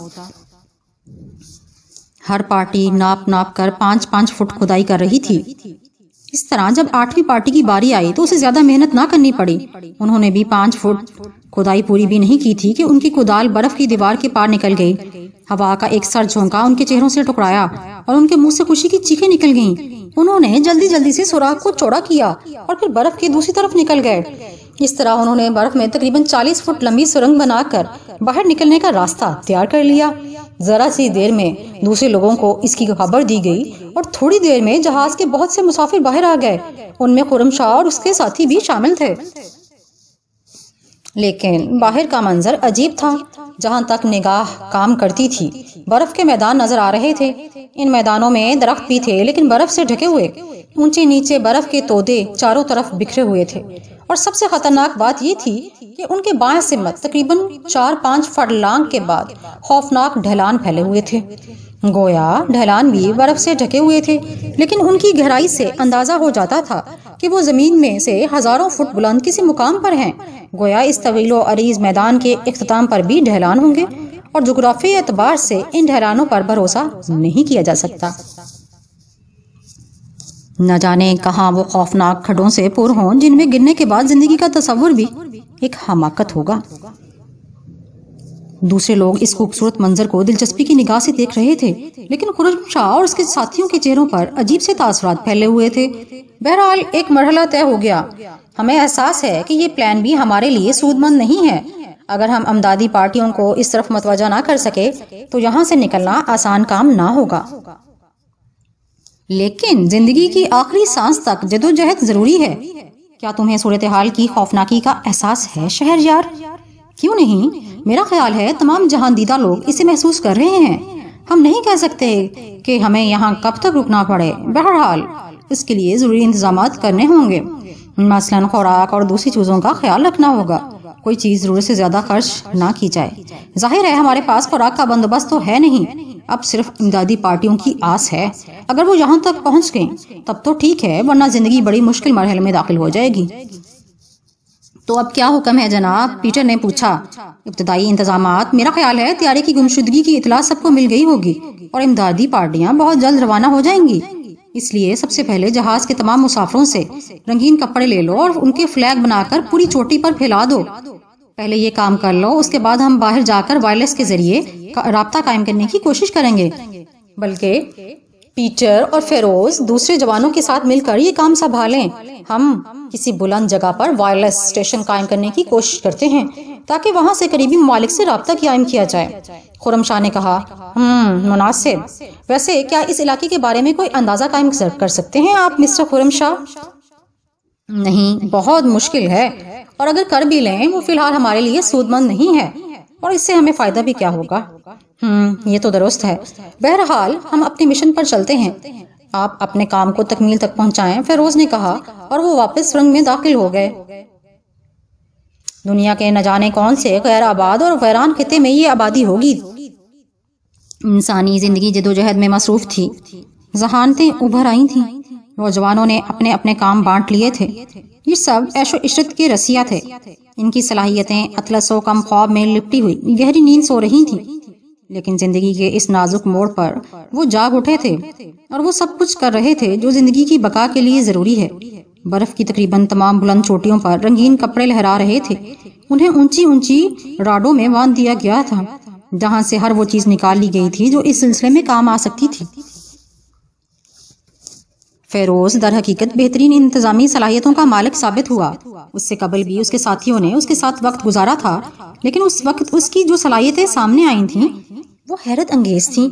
ہر پارٹی ناپ کر 5 فٹ کھدائی کر رہی تھی۔ اس طرح جب 8ویں پارٹی کی باری آئی تو اسے زیادہ محنت نہ کرنی پڑی۔ انہوں نے بھی 5 فٹ کھدائی پوری بھی نہیں کی تھی کہ ان کی کدال برف کی دیوار کے پار نکل گئی۔ ہوا کا ایک سر جھونکا ان کے چہروں سے ٹکرایا اور ان کے منہ سے خوشی کی چیخیں نکل گئیں۔ انہوں نے جلدی سے سوراخ کو چوڑا کیا اور پھر برف کی دوسری طرف نکل گئے۔ اس طرح انہوں نے برف میں تقریباً 40 فٹ لمبی سرنگ بنا کر باہر نکلنے کا راستہ تیار کر لیا۔ ذرا سی دیر میں دوسرے لوگوں کو اس کی خبر دی گئی اور تھوڑی دیر میں جہاز کے بہت سے مسافر باہر آ گئے۔ ان میں خرم شاہ اور اس کے ساتھی بھی شامل تھے۔ لیکن باہر کا منظر عجیب تھا۔ جہاں تک نگاہ کام کرتی تھی برف کے میدان نظر آ رہے تھے۔ ان میدانوں میں درخت بھی تھے لیکن برف سے ڈھکے ہوئے۔ اونچے نیچے برف کے تودے چاروں طرف بکھرے ہوئے تھے اور سب سے خطرناک بات یہ تھی کہ ان کے بائیں سمت تقریباً 4-5 فٹ کے بعد خوفناک ڈھلان پھیلے ہوئے تھے۔ گویا ڈھلان بھی برف سے ڈھکے ہوئے تھے لیکن ان کی گہرائی سے اندازہ ہو جاتا تھا کہ وہ زمین میں سے ہزاروں فٹ بلند کسی مقام پر ہیں۔ گویا اس طویل و عریض میدان کے اختتام پر بھی ڈھلان ہوں گے اور جغرافیائی اعتبار سے ان ڈھلانوں پر بھروسہ نہیں کیا جا سکتا۔ نہ جانے کہاں وہ خوفناک کھڈوں سے پر ہوں جن میں گرنے کے بعد زندگی کا تصور بھی ایک حماقت ہوگا۔ دوسرے لوگ اس خوبصورت منظر کو دلچسپی کی نگاہ سے دیکھ رہے تھے لیکن خرم شاہ اور اس کے ساتھیوں کے چہروں پر عجیب سے تاثرات پھیلے ہوئے تھے۔ بہرحال ایک مرحلہ طے ہو گیا۔ ہمیں احساس ہے کہ یہ پلان بھی ہمارے لیے سود مند نہیں ہے۔ اگر ہم امدادی پارٹیوں کو اس طرف متوجہ نہ کر سکے تو یہاں سے نکلنا آسان کام نہ ہوگا۔ لیکن زندگی کی آخری سانس تک جدوجہد ضروری ہے۔ کیا تمہیں صورتحال کی خوفناکی کا احساس ہے شہریار؟ کیوں نہیں؟ میرا خیال ہے تمام جہاندیدہ لوگ اسے محسوس کر رہے ہیں۔ ہم نہیں کہہ سکتے کہ ہمیں یہاں کب تک رکنا پڑے۔ بہرحال اس کے لیے ضروری انتظامات کرنے ہوں گے، مثلاً خوراک اور دوسری چیزوں کا خیال رکھنا ہوگا۔ کوئی چیز ضرورت سے زیادہ خرچ نہ کی جائے۔ ظاہر ہے ہمارے پاس خوراک کا بندوبست تو ہے نہیں، اب صرف امدادی پارٹیوں کی آس ہے۔ اگر وہ یہاں تک پہنچ گئیں تب تو ٹھیک ہے، ورنہ زندگی بڑی مشکل مرحلے میں داخل ہو جائے گی۔ تو اب کیا حکم ہے جناب؟ پیٹر نے پوچھا۔ ابتدائی انتظامات، میرا خیال ہے طیارے کی گمشدگی کی اطلاع سب کو مل گئی ہوگی اور امدادی پارٹیاں بہت جلد روانہ ہو جائیں گی۔ اس لیے سب سے پہلے جہاز کے تمام مسافروں سے رنگین کپڑے لے لو اور ان کے فلیگ بنا کر پوری چوٹی پر پھیلا دو۔ پہلے یہ کام کر لو، اس کے بعد ہم باہر جا کر وائرلیس کے ذریعے رابطہ قائم کرنے کی کوشش کریں گے۔ بلکہ پیٹر اور فیروز دوسرے جوانوں کے ساتھ مل کر یہ کام سنبھالیں۔ ہم کسی بلند جگہ پر وائرلیس اسٹیشن قائم کرنے کی کوشش کرتے ہیں تاکہ وہاں سے قریبی ممالک سے رابطہ قائم کیا جائے۔ خرم شاہ نے کہا، مناسب۔ ویسے کیا اس علاقے کے بارے میں کوئی اندازہ قائم کر سکتے ہیں آپ مسٹر خرم شاہ؟ نہیں، بہت مشکل ہے، اور اگر کر بھی لیں وہ فی الحال ہمارے لیے سود مند نہیں ہے، اور اس سے ہمیں فائدہ بھی کیا ہوگا؟ یہ تو درست ہے۔ بہرحال ہم اپنے مشن پر چلتے ہیں، آپ اپنے کام کو تکمیل تک پہنچائیں، فیروز نے کہا، اور وہ واپس سرنگ میں داخل ہو گئے۔ دنیا کے نہ جانے کون سے غیر آباد اور ویران خطے میں یہ آبادی ہوگی۔ انسانی زندگی جدوجہد میں مصروف تھی، ذہانتیں ابھر آئی تھیں، نوجوانوں نے اپنے اپنے کام بانٹ لیے تھے۔ یہ سب عیش و عشرت کے رسیا تھے، ان کی صلاحیتیں اطلس و کم خواب میں لپٹی ہوئی گہری نیند سو رہی تھیں، لیکن زندگی کے اس نازک موڑ پر وہ جاگ اٹھے تھے اور وہ سب کچھ کر رہے تھے جو زندگی کی بقا کے لیے ضروری ہے۔ برف کی تقریباً تمام بلند چوٹیوں پر رنگین کپڑے لہرا رہے تھے، انہیں اونچی اونچی راڈوں میں باندھ دیا گیا تھا جہاں سے ہر وہ چیز نکال لی گئی تھی جو اس سلسلے میں کام آ سکتی تھی۔ فیروز در حقیقت بہترین انتظامی صلاحیتوں کا مالک ثابت ہوا۔ اس سے قبل بھی اس کے ساتھیوں نے اس کے ساتھ وقت گزارا تھا، لیکن اس وقت اس کی جو صلاحیتیں سامنے آئی تھیں وہ حیرت انگیز تھیں۔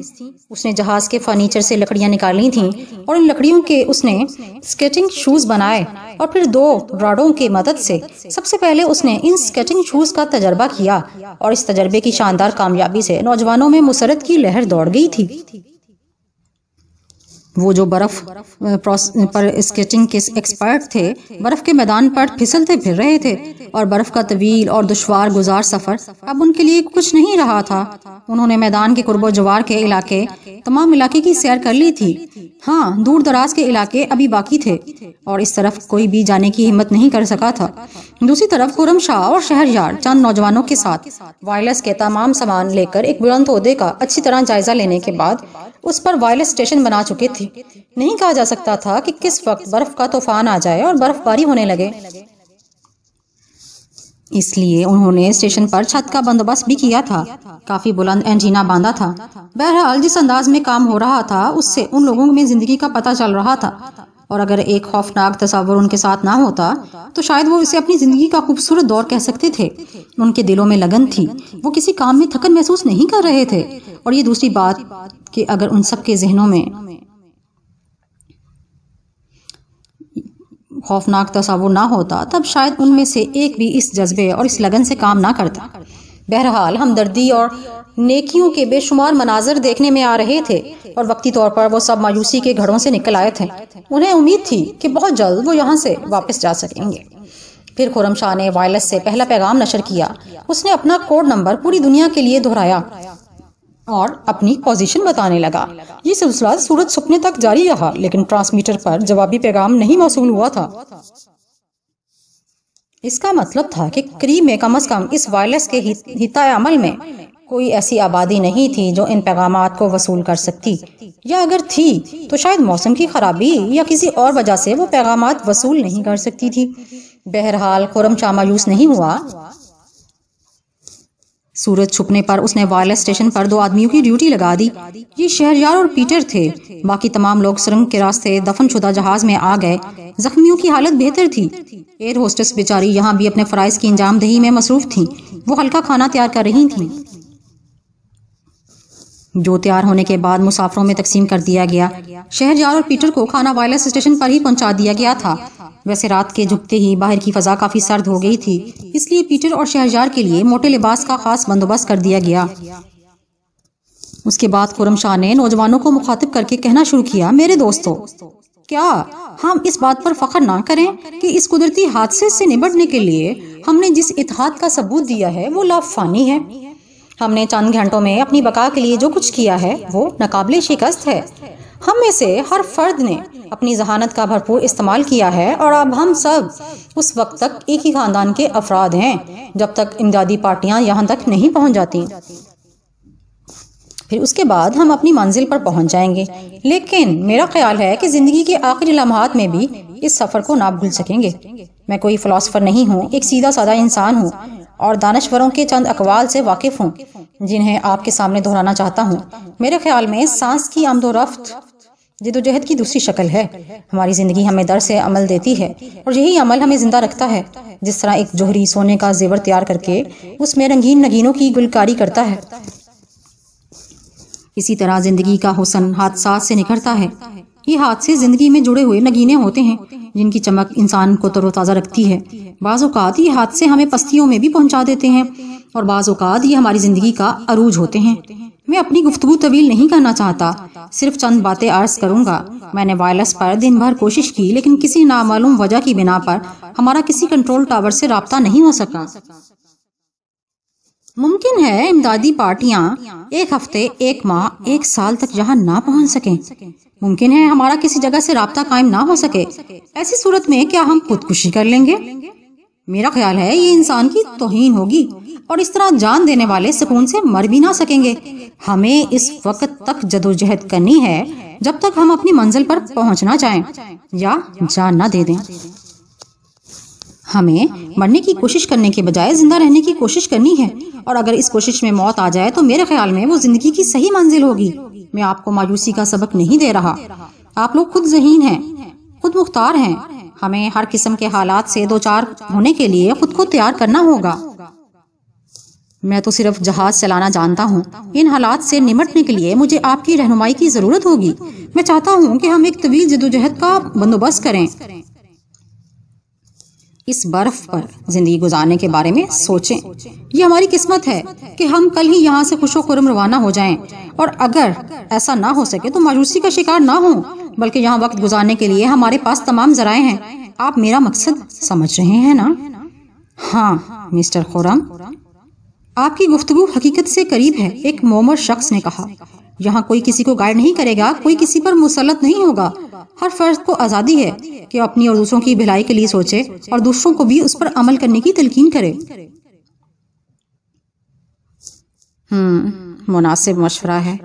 اس نے جہاز کے فرنیچر سے لکڑیاں نکالی تھیں اور ان لکڑیوں کے اس نے سکیٹنگ شوز بنائے، اور پھر 2 راڈوں کی مدد سے سب سے پہلے اس نے ان سکیٹنگ شوز کا تجربہ کیا، اور اس تجربے کی شاندار کامیابی سے نوجوانوں میں مسرت کی لہر دوڑ گئی تھی۔ وہ جو برف پر اسکیٹنگ کے ایکسپرٹ تھے برف کے میدان پر پھسلتے پھر رہے تھے، اور برف کا طویل اور دشوار گزار سفر اب ان کے لیے کچھ نہیں رہا تھا۔ انہوں نے میدان کے قرب و جوار کے تمام علاقے کی سیر کر لی تھی۔ ہاں، دور دراز کے علاقے ابھی باقی تھے اور اس طرف کوئی بھی جانے کی ہمت نہیں کر سکا تھا۔ دوسری طرف خرم شاہ اور شہریار چند نوجوانوں کے ساتھ وائرلیس کے تمام سامان لے کر ایک بلند عہدے کا اچھی طرح جائزہ لینے کے بعد اس پر وائرلیس اسٹیشن بنا چکے تھے۔ نہیں کہا جا سکتا تھا کہ کس وقت برف کا طوفان آ جائے اور برف باری ہونے لگے، اس لیے انہوں نے اسٹیشن پر چھت کا بندوبست بھی کیا تھا، کافی بلند اینٹینا باندھا تھا۔ بہرحال جس انداز میں کام ہو رہا تھا اس سے ان لوگوں میں زندگی کا پتہ چل رہا تھا، اور اگر ایک خوفناک تصور ان کے ساتھ نہ ہوتا تو شاید وہ اسے اپنی زندگی کا خوبصورت دور کہہ سکتے تھے۔ ان کے دلوں میں لگن تھی، وہ کسی کام میں تھکن محسوس نہیں کر رہے تھے، اور یہ دوسری بات کہ اگر ان سب کے ذہنوں میں خوفناک تصور نہ ہوتا تب شاید ان میں سے ایک بھی اس جذبے اور اس لگن سے کام نہ کرتا۔ بہرحال ہمدردی اور نیکیوں کے بے شمار مناظر دیکھنے میں آ رہے تھے، اور وقتی طور پر وہ سب مایوسی کے گھڑوں سے نکل آئے تھے۔ انہیں امید تھی کہ بہت جلد وہ یہاں سے واپس جا سکیں گے۔ پھر خرم شاہ نے وائرلیس سے پہلا پیغام نشر کیا۔ اس نے اپنا کوڈ نمبر پوری دنیا کے لیے دہرایا اور اپنی پوزیشن بتانے لگا۔ یہ سلسلہ سورج چھپنے تک جاری رہا، لیکن ٹرانسمیٹر پر جوابی پیغام نہیں موصول ہوا تھا۔ اس کا مطلب تھا کہ قریب میں کم از کم اس وائرلیس کے حتۂ عمل میں کوئی ایسی آبادی نہیں تھی جو ان پیغامات کو وصول کر سکتی، یا اگر تھی تو شاید موسم کی خرابی یا کسی اور وجہ سے وہ پیغامات وصول نہیں کر سکتی تھی۔ بہرحال خرم شاہ مایوس نہیں ہوا۔ سورج چھپنے پر اس نے وائرلیس اسٹیشن پر 2 آدمیوں کی ڈیوٹی لگا دی۔ یہ شہریار اور پیٹر تھے۔ باقی تمام لوگ سرنگ کے راستے دفن شدہ جہاز میں آ گئے۔ زخمیوں کی حالت بہتر تھی۔ ایئر ہوسٹس بیچاری یہاں بھی اپنے فرائض کی انجام دہی میں مصروف تھیں۔ وہ ہلکا کھانا تیار کر رہی تھیں جو تیار ہونے کے بعد مسافروں میں تقسیم کر دیا گیا۔ شہریار اور پیٹر کو کھانا وائرلیس اسٹیشن پر ہی پہنچا دیا گیا تھا۔ ویسے رات کے جھکتے ہی باہر کی فضا کافی سرد ہو گئی تھی، اس لیے پیٹر اور شہریار کے لیے موٹے لباس کا خاص بندوبست کر دیا گیا۔ اس کے بعد خرم شاہ نے نوجوانوں کو مخاطب کر کے کہنا شروع کیا، میرے دوستو، کیا ہم اس بات پر فخر نہ کریں کہ اس قدرتی حادثے سے نمٹنے کے لیے ہم نے جس اتحاد کا ثبوت دیا ہے وہ لافانی ہے۔ ہم نے چند گھنٹوں میں اپنی بقا کے لیے جو کچھ کیا ہے وہ ناقابل شکست ہے۔ ہم میں سے ہر فرد نے اپنی ذہانت کا بھرپور استعمال کیا ہے اور اب ہم سب اس وقت تک ایک ہی خاندان کے افراد ہیں جب تک امدادی پارٹیاں یہاں تک نہیں پہنچ جاتی۔ پھر اس کے بعد ہم اپنی منزل پر پہنچ جائیں گے، لیکن میرا خیال ہے کہ زندگی کے آخری لمحات میں بھی اس سفر کو نہ بھول سکیں گے۔ میں کوئی فلاسفر نہیں ہوں، ایک سیدھا سادہ انسان ہوں اور دانشوروں کے چند اقوال سے واقف ہوں جنہیں آپ کے سامنے دہرانا چاہتا ہوں۔ میرے خیال میں سانس کی آمد و رفت جدوجہد کی دوسری شکل ہے۔ ہماری زندگی ہمیں در سے عمل دیتی ہے اور یہی عمل ہمیں زندہ رکھتا ہے، جس طرح ایک جوہری سونے کا زیور تیار کر کے اس میں رنگین نگینوں کی گلکاری کرتا ہے، اسی طرح زندگی کا حسن حادثات سے نکھرتا ہے۔ یہ حادثے زندگی میں جڑے ہوئے نگینے ہوتے ہیں جن کی چمک انسان کو تر و تازہ رکھتی ہے۔ بعض اوقات یہ حادثے ہمیں پستیوں میں بھی پہنچا دیتے ہیں اور بعض اوقات یہ ہماری زندگی کا عروج ہوتے ہیں۔ میں اپنی گفتگو طویل نہیں کرنا چاہتا، صرف چند باتیں عرض کروں گا۔ میں نے وائرلیس پر دن بھر کوشش کی لیکن کسی نامعلوم وجہ کی بنا پر ہمارا کسی کنٹرول ٹاور سے رابطہ نہیں ہو سکا۔ ممکن ہے امدادی پارٹیاں ایک ہفتے، ایک ماہ، ایک سال تک یہاں نہ پہنچ سکیں۔ ممکن ہے ہمارا کسی جگہ سے رابطہ قائم نہ ہو سکے۔ ایسی صورت میں کیا ہم خودکشی کر لیں گے؟ میرا خیال ہے یہ انسان کی توہین ہوگی اور اس طرح جان دینے والے سکون سے مر بھی نہ سکیں گے۔ ہمیں اس وقت تک جدوجہد کرنی ہے جب تک ہم اپنی منزل پر پہنچنا چاہیں یا جان نہ دے دیں۔ ہمیں مرنے کی کوشش کرنے کے بجائے زندہ رہنے کی کوشش کرنی ہے، اور اگر اس کوشش میں موت آ جائے تو میرے خیال میں وہ زندگی کی صحیح منزل ہوگی۔ میں آپ کو مایوسی کا سبق نہیں دے رہا، آپ لوگ خود ذہین ہیں، خود مختار ہیں۔ ہمیں ہر قسم کے حالات سے دوچار ہونے کے لیے خود کو تیار کرنا ہوگا۔ میں تو صرف جہاز چلانا جانتا ہوں، ان حالات سے نمٹنے کے لیے مجھے آپ کی رہنمائی کی ضرورت ہوگی۔ میں چاہتا ہوں کہ ہم ایک طویل جدوجہد کا بندوبست کریں۔ اس برف پر زندگی گزارنے کے بارے میں سوچیں۔ یہ ہماری قسمت ہے کہ ہم کل ہی یہاں سے خوش و خرم روانہ ہو جائیں، اور اگر ایسا نہ ہو سکے تو مایوسی کا شکار نہ ہوں، بلکہ یہاں وقت گزارنے کے لیے ہمارے پاس تمام ذرائع ہیں۔ آپ میرا مقصد سمجھ رہے ہیں نا؟ ہاں مسٹر خرم، آپ کی گفتگو حقیقت سے قریب ہے، ایک مومر شخص نے کہا۔ یہاں کوئی کسی کو گائیڈ نہیں کرے گا، کوئی کسی پر مسلط نہیں ہوگا۔ ہر فرد کو آزادی ہے کہ اپنی اور دوسروں کی بھلائی کے لیے سوچے اور دوسروں کو بھی اس پر عمل کرنے کی تلقین کرے۔ مناسب مشورہ ہے۔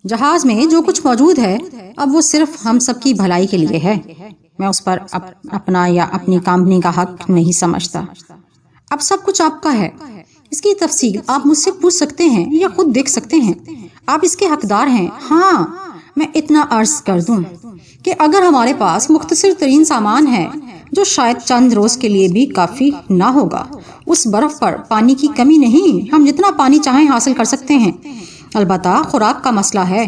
جہاز میں جو کچھ موجود ہے اب وہ صرف ہم سب کی بھلائی کے لیے ہے۔ میں اس پر اپنا یا اپنی کمپنی کا حق نہیں سمجھتا۔ اب سب کچھ آپ کا ہے، اس کی تفصیل آپ مجھ سے پوچھ سکتے ہیں یا خود دیکھ سکتے ہیں، آپ اس کے حقدار ہیں۔ ہاں، میں اتنا عرض کر دوں کہ اگر ہمارے پاس مختصر ترین سامان ہے جو شاید چند روز کے لیے بھی کافی نہ ہوگا، اس برف پر پانی کی کمی نہیں، ہم جتنا پانی چاہیں حاصل کر سکتے ہیں۔ البتہ خوراک کا مسئلہ ہے۔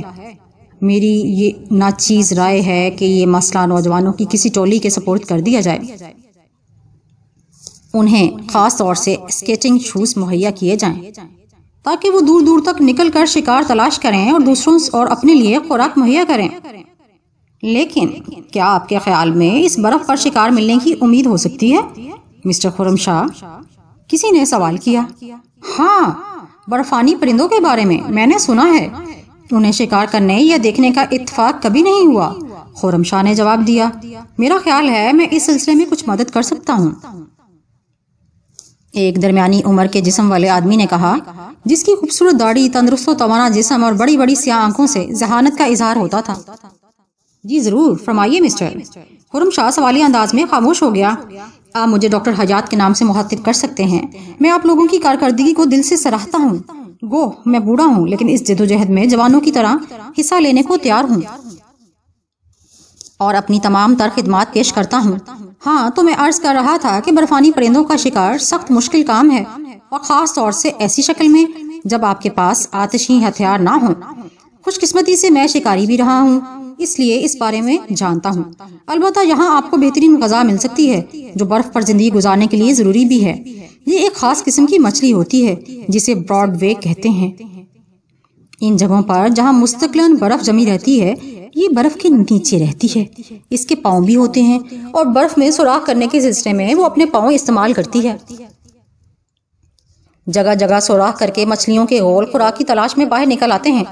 میری یہ ناچیز رائے ہے کہ یہ مسئلہ نوجوانوں کی کسی ٹولی کے سپورٹ کر دیا جائے۔ انہیں خاص طور سے اسکیٹنگ شوز مہیا کیے جائیں تاکہ وہ دور دور تک نکل کر شکار تلاش کریں اور دوسروں اور اپنے لیے خوراک مہیا کریں۔ لیکن کیا آپ کے خیال میں اس برف پر شکار ملنے کی امید ہو سکتی ہے مسٹر خرم شاہ؟ کسی نے سوال کیا۔ ہاں، برفانی پرندوں کے بارے میں نے سنا ہے، انہیں شکار کرنے یا دیکھنے کا اتفاق کبھی نہیں ہوا۔ خرم شاہ نے جواب دیا، میرا خیال ہے میں اس سلسلے میں کچھ مدد کر سکتا ہوں۔ ایک درمیانی عمر کے جسم والے آدمی نے کہا، جس کی خوبصورت داڑھی، تندرست و توانا جسم اور بڑی بڑی سیاہ آنکھوں سے ذہانت کا اظہار ہوتا تھا۔ جی ضرور، فرمائیے مسٹر۔ خرم شاہ سوالی انداز میں خاموش ہو گیا۔ آپ مجھے ڈاکٹر حیات کے نام سے مخاطب کر سکتے ہیں۔ میں آپ لوگوں کی کارکردگی کو دل سے سراہتا ہوں۔ گو میں بوڑھا ہوں لیکن اس جدوجہد میں جوانوں کی طرح حصہ لینے کو تیار ہوں اور اپنی تمام تر خدمات پیش کرتا ہوں۔ ہاں، تو میں عرض کر رہا تھا کہ برفانی پرندوں کا شکار سخت مشکل کام ہے، اور خاص طور سے ایسی شکل میں جب آپ کے پاس آتشی ہتھیار نہ ہوں۔ خوش قسمتی سے میں شکاری بھی رہا ہوں اس لیے اس بارے میں جانتا ہوں۔ البتہ یہاں آپ کو بہترین غذا مل سکتی ہے جو برف پر زندگی گزارنے کے لیے ضروری بھی ہے۔ یہ ایک خاص قسم کی مچھلی ہوتی ہے جسے براڈ وے کہتے ہیں۔ ان جگہوں پر جہاں مستقلاً برف جمی رہتی ہے، یہ برف کے نیچے رہتی ہے۔ اس کے پاؤں بھی ہوتے ہیں اور برف میں سوراخ کرنے کے سلسلے میں وہ اپنے پاؤں استعمال کرتی ہے۔ جگہ جگہ سوراخ کر کے مچھلیوں کے غول خوراک کی تلاش میں باہر نکل آتے ہیں۔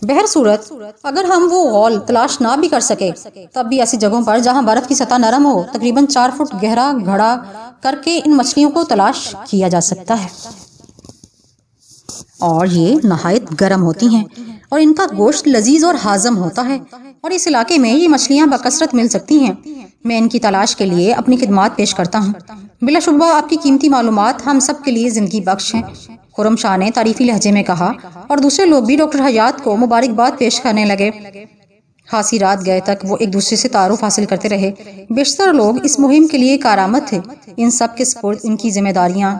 بہر صورت اگر ہم وہ غول تلاش نہ بھی کر سکے تب بھی ایسی جگہوں پر جہاں برف کی سطح نرم ہو تقریباً 4 فٹ گہرا گھڑا کر کے ان مچھلیوں کو تلاش کیا جا سکتا ہے، اور یہ نہایت گرم ہوتی ہیں اور ان کا گوشت لذیذ اور ہاضم ہوتا ہے، اور اس علاقے میں یہ مچھلیاں بکثرت مل سکتی ہیں۔ میں ان کی تلاش کے لیے اپنی خدمات پیش کرتا ہوں۔ بلا شبہ آپ کی قیمتی معلومات ہم سب کے لیے زندگی بخش ہیں، خرم شاہ نے تعریفی لہجے میں کہا، اور دوسرے لوگ بھی ڈاکٹر حیات کو مبارکباد پیش کرنے لگے۔ خاصی رات گئے تک وہ ایک دوسرے سے تعارف حاصل کرتے رہے۔ بیشتر لوگ اس مہم کے لیے کارآمد تھے۔ ان سب کے سپرد ان کی ذمہ داریاں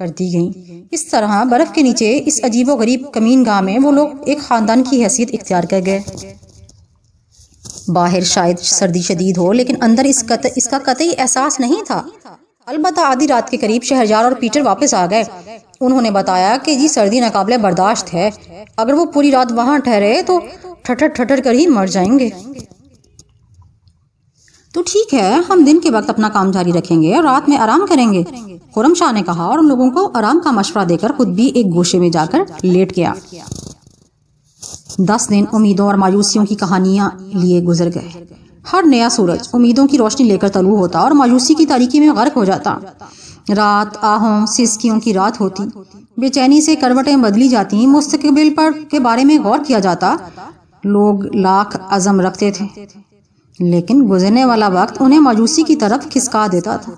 کر دی گئیں۔ اس طرح برف کے نیچے اس عجیب و غریب کمین گاہ میں وہ لوگ ایک خاندان کی حیثیت اختیار کر گئے۔ باہر شاید سردی شدید ہو لیکن اندر اس کا قطعی احساس نہیں تھا۔ البتہ آدھی رات کے قریب شہریار اور پیٹر واپس آ گئے۔ انہوں نے بتایا کہ جی سردی ناقابل برداشت ہے، اگر وہ پوری رات وہاں ٹھہرے تو ٹھٹر ٹھٹر کر ہی مر جائیں گے۔ تو ٹھیک ہے، ہم دن کے وقت اپنا کام جاری رکھیں گے اور رات میں آرام کریں گے، خرم شاہ نے کہا، اور ان لوگوں کو آرام کا مشورہ دے کر خود بھی ایک گوشے میں جا کر لیٹ گیا۔ 10 دن امیدوں اور مایوسیوں کی کہانیاں لیے گزر گئے۔ ہر نیا سورج امیدوں کی روشنی لے کر طلوع ہوتا اور مایوسی کی تاریکی میں غرق ہو جاتا۔ رات آہوں سسکیوں کی رات ہوتی، بے چینی سے کروٹیں بدلی جاتی، مستقبل کے بارے میں غور کیا جاتا۔ لوگ لاکھ عزم رکھتے تھے لیکن گزرنے والا وقت انہیں مایوسی کی طرف کھسکا دیتا تھا،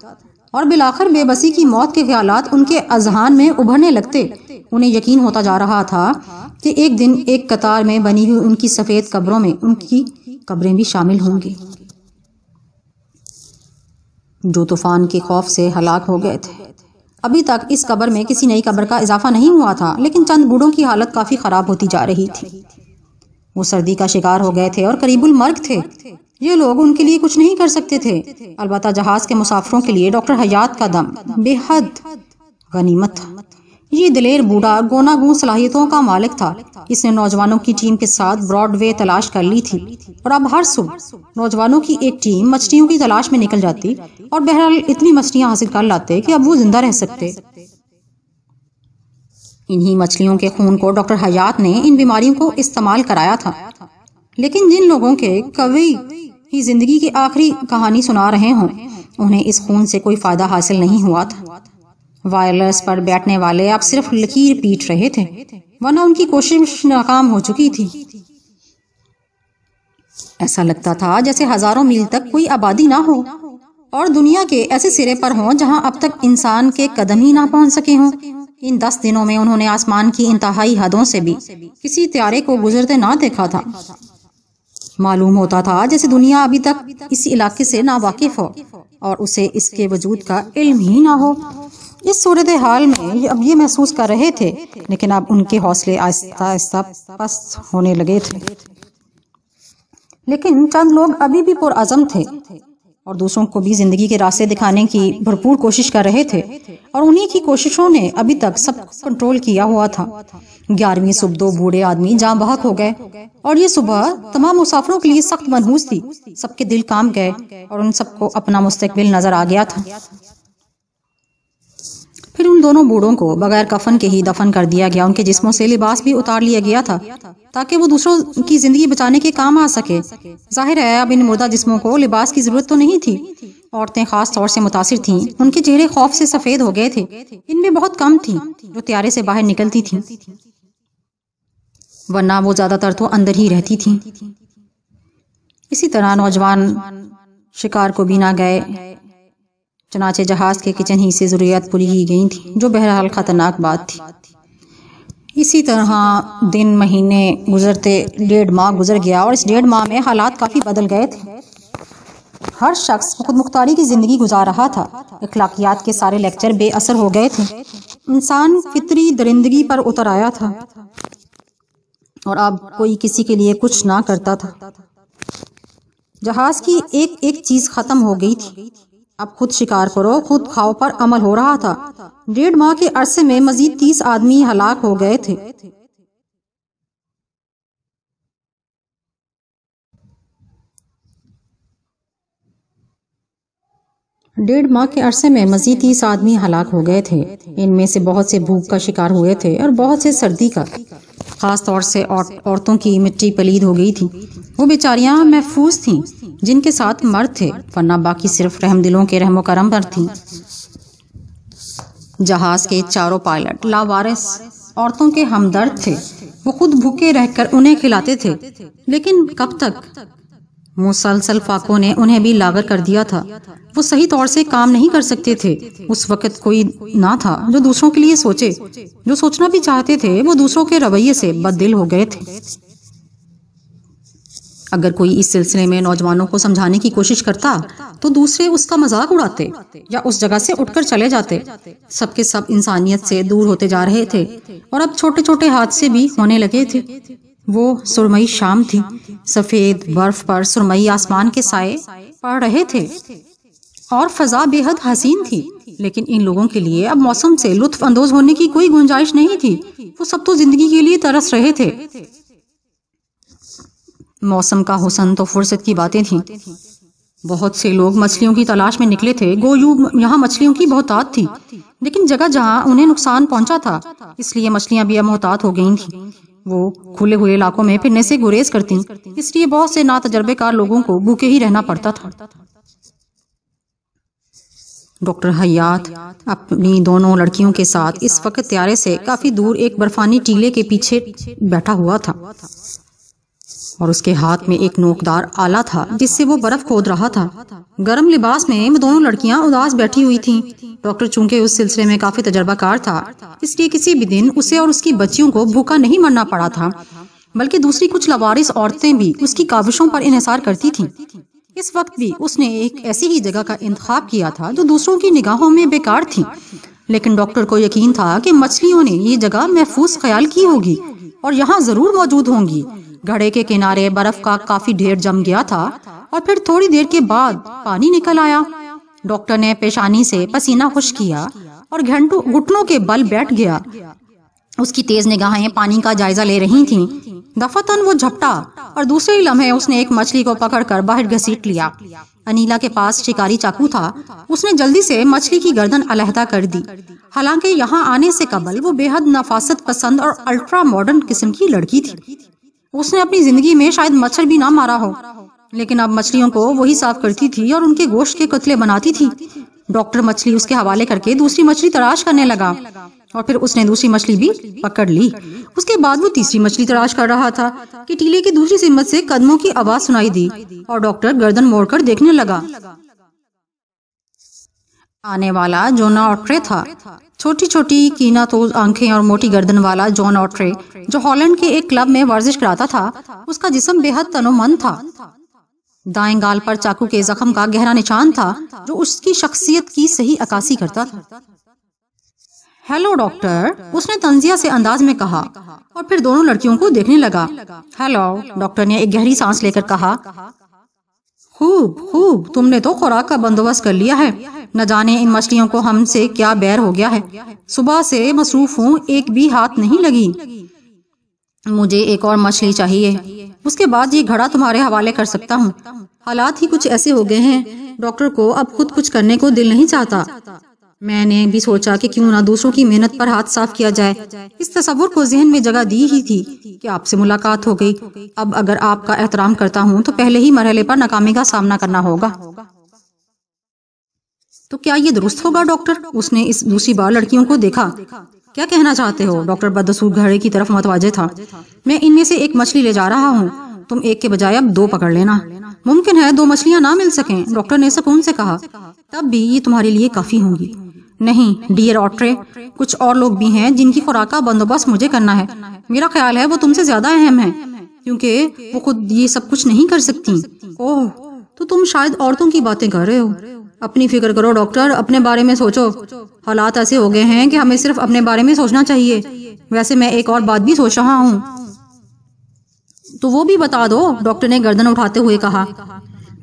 اور بالآخر بے بسی کی موت کے خیالات ان کے اذہان میں ابھرنے لگتے۔ انہیں یقین ہوتا جا رہا تھا کہ ایک دن ایک قطار میں بنی ہوئی ان کی سفید قبروں میں ان کی قبریں بھی شامل ہوں گی، جو طوفان کے خوف سے ہلاک ہو گئے تھے۔ ابھی تک اس قبر میں کسی نئی قبر کا اضافہ نہیں ہوا تھا، لیکن چند بوڑھوں کی حالت کافی خراب ہوتی جا رہی تھی۔ وہ سردی کا شکار ہو گئے تھے اور قریب المرگ تھے۔ یہ لوگ ان کے لیے کچھ نہیں کر سکتے تھے، البتہ جہاز کے مسافروں کے لیے ڈاکٹر حیات کا دم بے حد غنیمت تھا۔ یہ دلیر بوڑھا گونا گون صلاحیتوں کا مالک تھا۔ اس نے نوجوانوں کی ٹیم کے ساتھ براڈ وے تلاش کر لی تھی، اور اب ہر صبح نوجوانوں کی ایک ٹیم مچھلیوں کی تلاش میں نکل جاتی اور بہرحال اتنی مچھلیاں حاصل کر لاتے کہ اب وہ زندہ رہ سکتے۔ انہی مچھلیوں کے خون کو ڈاکٹر حیات نے ان بیماریوں کو استعمال کرایا تھا، لیکن جن لوگوں کے کوئی ہی زندگی کی آخری کہانی سنا رہے ہوں انہیں اس خون سے کوئی فائدہ حاصل نہیں ہوا تھا۔ وائرلیس پر بیٹھنے والے اب صرف لکیر پیٹ رہے تھے، ورنہ ان کی کوشش ناکام ہو چکی تھی۔ ایسا لگتا تھا جیسے ہزاروں میل تک کوئی آبادی نہ ہو اور دنیا کے ایسے سرے پر ہوں جہاں اب تک انسان کے قدم ہی نہ پہنچ سکے ہوں۔ ان 10 دنوں میں انہوں نے آسمان کی انتہائی حدوں سے بھی کسی طیارے کو گزرتے نہ دیکھا تھا۔ معلوم ہوتا تھا جیسے دنیا ابھی تک اسی علاقے سے ناواقف ہو اور اسے اس کے وجود کا علم ہی نہ ہو۔ اس صورتحال میں اب یہ محسوس کر رہے تھے، لیکن اب ان کے حوصلے آہستہ آہستہ پست ہونے لگے تھے۔ لیکن چند لوگ ابھی بھی پرعزم تھے اور دوسروں کو بھی زندگی کے راستے دکھانے کی بھرپور کوشش کر رہے تھے، اور انہی کی کوششوں نے ابھی تک سب کنٹرول کیا ہوا تھا۔ 11ویں صبح 2 بوڑھے آدمی جاں بحق ہو گئے، اور یہ صبح تمام مسافروں کے لیے سخت منحوس تھی۔ سب کے دل کام گئے اور ان سب کو اپنا مستقبل نظر آ گیا تھا۔ پھر ان دونوں بوڑھوں کو بغیر کفن کے ہی دفن کر دیا گیا۔ ان کے جسموں سے لباس بھی اتار لیا گیا تھا تاکہ وہ دوسروں کی زندگی بچانے کے کام آ سکے۔ ظاہر ہے اب ان مردہ جسموں کو لباس کی ضرورت تو نہیں تھی۔ عورتیں خاص طور سے متاثر تھیں، ان کے چہرے خوف سے سفید ہو گئے تھے۔ ان میں بہت کم تھیں جو طیارے سے باہر نکلتی تھیں، ورنہ وہ زیادہ تر تو اندر ہی رہتی تھیں۔ اسی طرح نوجوان شکار کو بھی نہ گئے، چنانچہ جہاز کے کچن ہی سے ضروریات پوری کی گئی تھی، جو بہرحال خطرناک بات تھی۔ اسی طرح دن مہینے گزرتے 1.5 ماہ گزر گیا، اور اس 1.5 ماہ میں حالات کافی بدل گئے تھے۔ ہر شخص خود مختاری کی زندگی گزار رہا تھا۔ اخلاقیات کے سارے لیکچر بے اثر ہو گئے تھے۔ انسان فطری درندگی پر اتر آیا تھا اور اب کوئی کسی کے لیے کچھ نہ کرتا تھا۔ جہاز کی ایک ایک چیز ختم ہو گئی تھی۔ اب خود شکار کرو خود کھاؤ پر عمل ہو رہا تھا۔ 1.5 ماہ کے عرصے میں مزید 30 آدمی ہلاک ہو گئے تھے۔ 1.5 ماہ کے عرصے میں مزید 30 آدمی ہلاک ہو گئے تھے۔ ان میں سے بہت سے بھوک کا شکار ہوئے تھے اور بہت سے سردی کا۔ خاص طور سے عورتوں کی مٹی پلید ہو گئی تھی۔ وہ بیچاریاں محفوظ تھیں جن کے ساتھ مرد تھے، ورنہ باقی صرف رحم دلوں کے رحم و کرم پر تھیں۔ جہاز کے چاروں پائلٹ لاوارث عورتوں کے ہمدرد تھے۔ وہ خود بھوکے رہ کر انہیں کھلاتے تھے، لیکن کب تک؟ مسلسل فاقوں نے انہیں بھی لاغر کر دیا تھا۔ وہ صحیح طور سے کام نہیں کر سکتے تھے۔ اس وقت کوئی نہ تھا جو دوسروں کے لیے سوچے۔ جو سوچنا بھی چاہتے تھے وہ دوسروں کے رویے سے بددل ہو گئے تھے۔ اگر کوئی اس سلسلے میں نوجوانوں کو سمجھانے کی کوشش کرتا تو دوسرے اس کا مذاق اڑاتے یا اس جگہ سے اٹھ کر چلے جاتے۔ سب کے سب انسانیت سے دور ہوتے جا رہے تھے اور اب چھوٹے چھوٹے حادثے بھی ہونے لگے تھے۔ وہ سرمئی شام تھی۔ سفید برف پر سرمئی آسمان کے سائے پڑ رہے تھے اور فضا بے حد حسین تھی، لیکن ان لوگوں کے لیے اب موسم سے لطف اندوز ہونے کی کوئی گنجائش نہیں تھی۔ وہ سب تو زندگی کے لیے ترس رہے تھے۔ موسم کا حسن تو فرصت کی باتیں تھیں۔ بہت سے لوگ مچھلیوں کی تلاش میں نکلے تھے۔ گویوں یہاں مچھلیوں کی بہتات تھی، لیکن جگہ جہاں انہیں نقصان پہنچا تھا اس لیے مچھلیاں بھی اب محتاط ہو گئی تھیں۔ وہ کھلے ہوئے علاقوں میں پھرنے سے گریز کرتیں، اس لیے بہت سے ناتجربے کار لوگوں کو بھوکے ہی رہنا پڑتا تھا۔ ڈاکٹر حیات اپنی دونوں لڑکیوں کے ساتھ اس وقت طیارے سے کافی دور ایک برفانی ٹیلے کے پیچھے بیٹھا ہوا تھا اور اس کے ہاتھ میں ایک نوکدار آلہ تھا جس سے وہ برف کھود رہا تھا۔ گرم لباس میں وہ دونوں لڑکیاں اداس بیٹھی ہوئی تھیں۔ ڈاکٹر چونکہ اس سلسلے میں کافی تجربہ کار تھا، اس لیے کسی بھی دن اسے اور اس کی بچیوں کو بھوکا نہیں مرنا پڑا تھا، بلکہ دوسری کچھ لاوارث عورتیں بھی اس کی کاوشوں پر انحصار کرتی تھیں۔ اس وقت بھی اس نے ایک ایسی ہی جگہ کا انتخاب کیا تھا جو دوسروں کی نگاہوں میں بیکار تھی، لیکن ڈاکٹر کو یقین تھا کہ مچھلیوں نے یہ جگہ محفوظ خیال کی ہوگی اور یہاں ضرور موجود ہوں گی۔ گھڑے کے کنارے برف کا کافی ڈھیر جم گیا تھا اور پھر تھوڑی دیر کے بعد پانی نکل آیا۔ ڈاکٹر نے پیشانی سے پسینہ خشک کیا اور گھٹنوں کے بل بیٹھ گیا۔ اس کی تیز نگاہیں پانی کا جائزہ لے رہی تھیں۔ دفعتاً وہ جھپٹا اور دوسرے لمحے اس نے ایک مچھلی کو پکڑ کر باہر گھسیٹ لیا۔ انیلا کے پاس شکاری چاقو تھا۔ اس نے جلدی سے مچھلی کی گردن علیحدہ کر دی۔ حالانکہ یہاں آنے سے قبل وہ بے حد نفاست پسند اور الٹرا ماڈرن قسم کی لڑکی تھی۔ اس نے اپنی زندگی میں شاید مچھر بھی نہ مارا ہو، لیکن اب مچھلیوں کو وہی صاف کرتی تھی اور ان کے گوشت کے کتلے بناتی تھی۔ ڈاکٹر مچھلی اس کے حوالے کر کے دوسری مچھلی تلاش کرنے لگا اور پھر اس نے دوسری مچھلی بھی پکڑ لی۔ اس کے بعد وہ تیسری مچھلی تلاش کر رہا تھا کہ ٹیلے کی دوسری سمت سے قدموں کی آواز سنائی دی اور ڈاکٹر گردن موڑ کر دیکھنے لگا۔ آنے والا جونا آٹرے تھا۔ چھوٹی چھوٹی کینا توز آنکھیں اور موٹی گردن والا جون آٹرے جو ہالینڈ کے ایک کلب میں ورزش کراتا تھا۔ اس کا جسم بے حد تنومند تھا۔ دائیں گال پر چاقو کے زخم کا گہرا نشان تھا جو اس کی شخصیت کی صحیح عکاسی کرتا تھا۔ ہیلو ڈاکٹر، اس نے طنزیہ سے انداز میں کہا اور پھر دونوں لڑکیوں کو دیکھنے لگا۔ ہیلو، ڈاکٹر نے ایک گہری سانس لے کر کہا۔ خوب خوب، تم نے تو خوراک کا بندوبست کر لیا ہے۔ نہ جانے ان مچھلیوں کو ہم سے کیا بیر ہو گیا ہے۔ صبح سے مصروف ہوں، ایک بھی ہاتھ نہیں لگی۔ مجھے ایک اور مچھلی چاہیے، اس کے بعد یہ گھڑا تمہارے حوالے کر سکتا ہوں۔ حالات ہی کچھ ایسے ہو گئے ہیں، ڈاکٹر کو اب خود کچھ کرنے کو دل نہیں چاہتا۔ میں نے بھی سوچا کہ کیوں نہ دوسروں کی محنت پر ہاتھ صاف کیا جائے۔ اس تصور کو ذہن میں جگہ دی ہی تھی کہ آپ سے ملاقات ہو گئی۔ اب اگر آپ کا احترام کرتا ہوں تو پہلے ہی مرحلے پر ناکامی کا سامنا کرنا ہوگا۔ تو کیا یہ درست ہوگا ڈاکٹر؟ اس نے اس دوسری بار لڑکیوں کو دیکھا۔ کیا کہنا چاہتے ہو؟ ڈاکٹر بدسور گھڑے کی طرف متوجہ تھا۔ میں ان میں سے ایک مچھلی لے جا رہا ہوں، تم ایک کے بجائے اب 2 پکڑ لینا۔ ممکن ہے 2 مچھلیاں نہ مل سکیں، ڈاکٹر نے سکون سے کہا، تب بھی یہ تمہارے لیے کافی ہوں گی۔ نہیں ڈیئر آٹرے، کچھ اور لوگ بھی ہیں جن کی خوراک کا بندوبست مجھے کرنا ہے۔ میرا خیال ہے وہ تم سے زیادہ اہم ہیں کیونکہ وہ خود یہ سب کچھ نہیں کر سکتی۔ اوہ، تو تم شاید عورتوں کی باتیں کر رہے ہو۔ اپنی فکر کرو ڈاکٹر، اپنے بارے میں سوچو۔ حالات ایسے ہو گئے ہیں کہ ہمیں صرف اپنے بارے میں سوچنا چاہیے۔ ویسے میں ایک اور بات بھی سوچ رہا ہوں۔ تو وہ بھی بتا دو، ڈاکٹر نے گردن اٹھاتے ہوئے کہا۔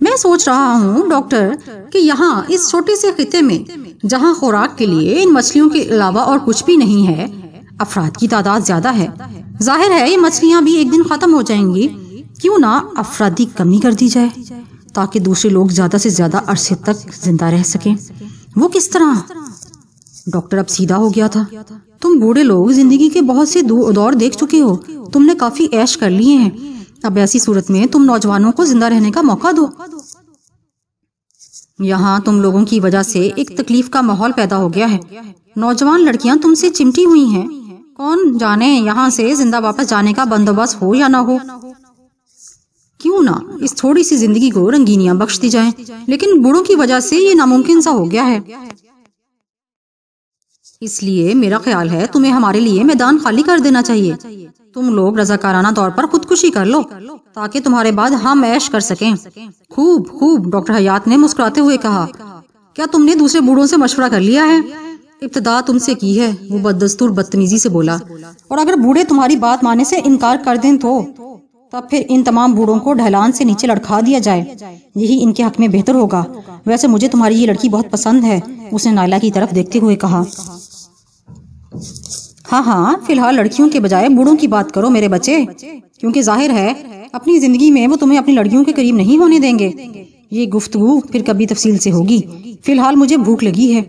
میں سوچ رہا ہوں ڈاکٹر کہ یہاں اس چھوٹے سے خطے میں جہاں خوراک کے لیے ان مچھلیوں کے علاوہ اور کچھ بھی نہیں ہے، افراد کی تعداد زیادہ ہے۔ ظاہر ہے یہ مچھلیاں بھی ایک دن ختم ہو جائیں گی، کیوں نہ افرادی کمی کر دی جائے تاکہ دوسرے لوگ زیادہ سے زیادہ عرصے تک زندہ رہ سکیں۔ وہ کس طرح؟ ڈاکٹر اب سیدھا ہو گیا تھا۔ تم بوڑھے لوگ زندگی کے بہت سے دور دیکھ چکے ہو، تم نے کافی عیش کر لیے ہیں، اب ایسی صورت میں تم نوجوانوں کو زندہ رہنے کا موقع دو۔ یہاں تم لوگوں کی وجہ سے ایک تکلیف کا ماحول پیدا ہو گیا ہے، نوجوان لڑکیاں تم سے چمٹی ہوئی ہیں، کون جانے یہاں سے زندہ واپس جانے کا بندوبست ہو یا نہ ہو۔ کیوں نہ اس تھوڑی سی زندگی کو رنگینیاں بخش دی جائیں، لیکن بوڑھوں کی وجہ سے یہ ناممکن سا ہو گیا ہے۔ اس لیے میرا خیال ہے تمہیں ہمارے لیے میدان خالی کر دینا چاہیے۔ تم لوگ رضاکارانہ طور پر خودکشی کر لو تاکہ تمہارے بعد ہم عیش کر سکیں۔ خوب خوب، ڈاکٹر حیات نے مسکراتے ہوئے کہا۔ کیا تم نے دوسرے بوڑھوں سے مشورہ کر لیا ہے؟ ابتدا تم سے کی ہے، وہ بددستور بدتمیزی سے بولا، اور اگر بوڑھے تمہاری بات ماننے سے انکار کر دیں تو تب پھر ان تمام بوڑھوں کو ڈھلان سے نیچے لڑکھا دیا جائے، یہی ان کے حق میں بہتر ہوگا۔ ویسے مجھے تمہاری یہ لڑکی بہت پسند ہے، اس نے نائلہ کی طرف دیکھتے ہوئے کہا۔ ہاں، فی الحال لڑکیوں کے بجائے بوڑھوں کی بات کرو میرے بچے، کیونکہ ظاہر ہے اپنی زندگی میں وہ تمہیں اپنی لڑکیوں کے قریب نہیں ہونے دیں گے۔ یہ گفتگو پھر کبھی تفصیل سے ہوگی، فی الحال مجھے بھوک لگی ہے،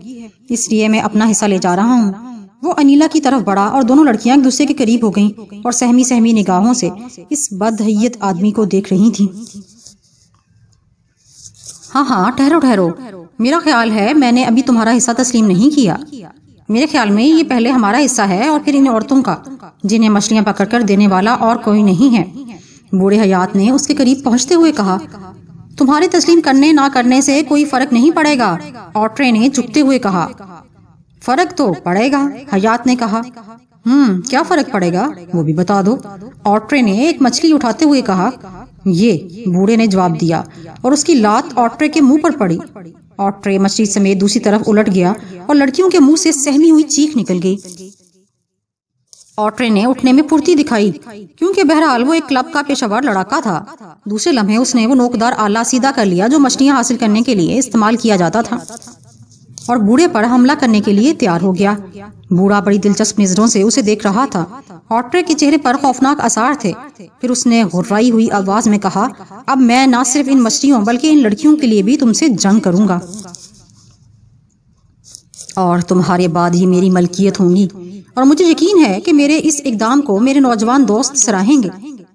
اس لیے میں اپنا حصہ لے جا رہا ہوں۔ وہ انیلا کی طرف بڑھا اور دونوں لڑکیاں ایک دوسرے کے قریب ہو گئیں اور سہمی سہمی نگاہوں سے اس بدحیت آدمی کو دیکھ رہی تھیں۔ ہاں، ٹھہرو، میرا خیال ہے میں نے ابھی تمہارا حصہ تسلیم نہیں کیا۔ میرے خیال میں یہ پہلے ہمارا حصہ ہے اور پھر ان عورتوں کا، جنہیں مچھلیاں پکڑ کر دینے والا اور کوئی نہیں ہے۔ بوڑھے حیات نے اس کے قریب پہنچتے ہوئے کہا۔ تمہارے تسلیم کرنے نہ کرنے سے کوئی فرق نہیں پڑے گا، آٹرے نے جھکتے ہوئے کہا۔ فرق تو پڑے گا، حیات نے کہا۔ کیا فرق پڑے گا وہ بھی بتا دو، آٹرے نے ایک مچھلی اٹھاتے ہوئے کہا۔ یہ بوڑھے نے جواب دیا اور اس کی لات آٹرے کے منہ پر پڑی۔ آٹرے مچھلی سمیت دوسری طرف الٹ گیا اور لڑکیوں کے منہ سے سہمی ہوئی چیخ نکل گئی۔ آٹرے نے اٹھنے میں پھرتی دکھائی، کیونکہ بہرحال وہ ایک کلب کا پیشہ ور لڑکا تھا۔ دوسرے لمحے اس نے وہ نوکدار آلہ سیدھا کر لیا جو مچھلیاں حاصل کرنے کے لیے استعمال کیا جاتا تھا، اور بوڑھے پر حملہ کرنے کے لیے تیار ہو گیا۔ بوڑھا بڑی دلچسپ نظروں سے اسے دیکھ رہا تھا۔ آٹرے کے چہرے پر خوفناک آثار تھے۔ پھر اس نے غرائی ہوئی آواز میں کہا، اب میں نہ صرف ان مچھلیوں بلکہ ان لڑکیوں کے لیے بھی تم سے جنگ کروں گا، اور تمہارے بعد ہی میری ملکیت ہوں گی، اور مجھے یقین ہے کہ میرے اس اقدام کو میرے نوجوان دوست سراہیں گے۔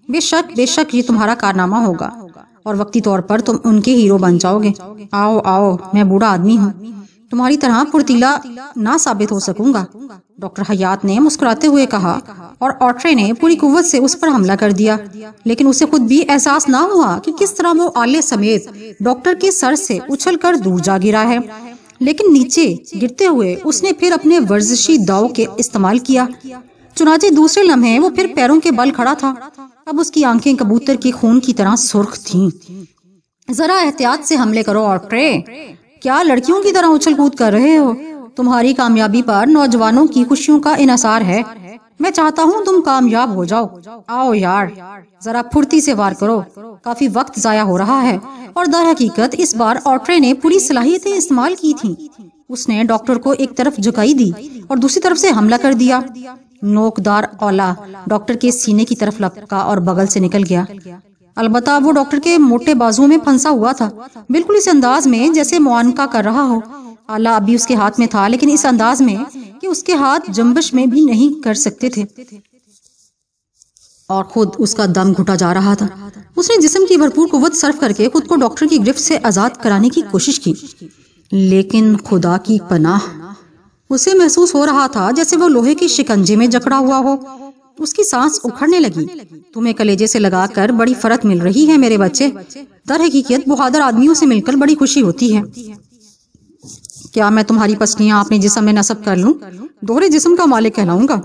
بے شک یہ تمہارا کارنامہ ہوگا، اور وقتی طور پر تم ان کے ہیرو بن جاؤ گے۔ آؤ، میں بوڑھا آدمی ہوں، تمہاری طرح پھرتیلا نہ ثابت ہو سکوں گا، ڈاکٹر حیات نے مسکراتے ہوئے کہا، اور آٹرے نے پوری قوت سے اس پر حملہ کر دیا، لیکن اسے خود بھی احساس نہ ہوا کہ کس طرح وہ آلے سمیت ڈاکٹر کے سر سے اچھل کر دور جا گرا ہے۔ لیکن نیچے گرتے ہوئے اس نے پھر اپنے ورزشی داؤ کے استعمال کیا، چنانچہ دوسرے لمحے وہ پھر پیروں کے بل کھڑا تھا۔ اب اس کی آنکھیں کبوتر کے خون کی طرح سرخ تھیں۔ ذرا احتیاط سے حملے کرو آٹرے، کیا لڑکیوں کی طرح اچھل کود کر رہے ہو؟ تمہاری کامیابی پر نوجوانوں کی خوشیوں کا انحصار ہے، میں چاہتا ہوں تم کامیاب ہو جاؤ۔ آؤ یار، ذرا پھرتی سے وار کرو، کافی وقت ضائع ہو رہا ہے۔ اور در حقیقت اس بار آٹرے نے پوری صلاحیتیں استعمال کی تھیں۔ اس نے ڈاکٹر کو ایک طرف جھکائی دی اور دوسری طرف سے حملہ کر دیا۔ نوکدار اولا ڈاکٹر کے سینے کی طرف لپکا اور بغل سے نکل گیا۔ البتہ وہ ڈاکٹر کے موٹے بازوؤں میں پھنسا ہوا تھا، بالکل اس انداز میں جیسے معانقہ کر رہا ہو۔ آلہ ابھی اس کے ہاتھ میں تھا، لیکن اس انداز میں کہ اس کے ہاتھ جنبش میں بھی نہیں کر سکتے تھے، اور خود اس کا دم گھٹا جا رہا تھا۔ اس نے جسم کی بھرپور قوت صرف کر کے خود کو ڈاکٹر کی گرفت سے آزاد کرانے کی کوشش کی، لیکن خدا کی پناہ اسے محسوس ہو رہا تھا جیسے وہ لوہے کے شکنجے میں جکڑا ہوا ہو۔ اس کی سانس اکھڑنے لگی۔ تمہیں کلیجے سے لگا کر بڑی فرحت مل رہی ہے میرے بچے، در حقیقت بہادر آدمیوں سے مل کر بڑی خوشی ہوتی ہے۔ کیا میں تمہاری پسلیاں اپنے جسم میں نصب کر لوں؟ دوہرے جسم کا مالک کہلاؤں گا۔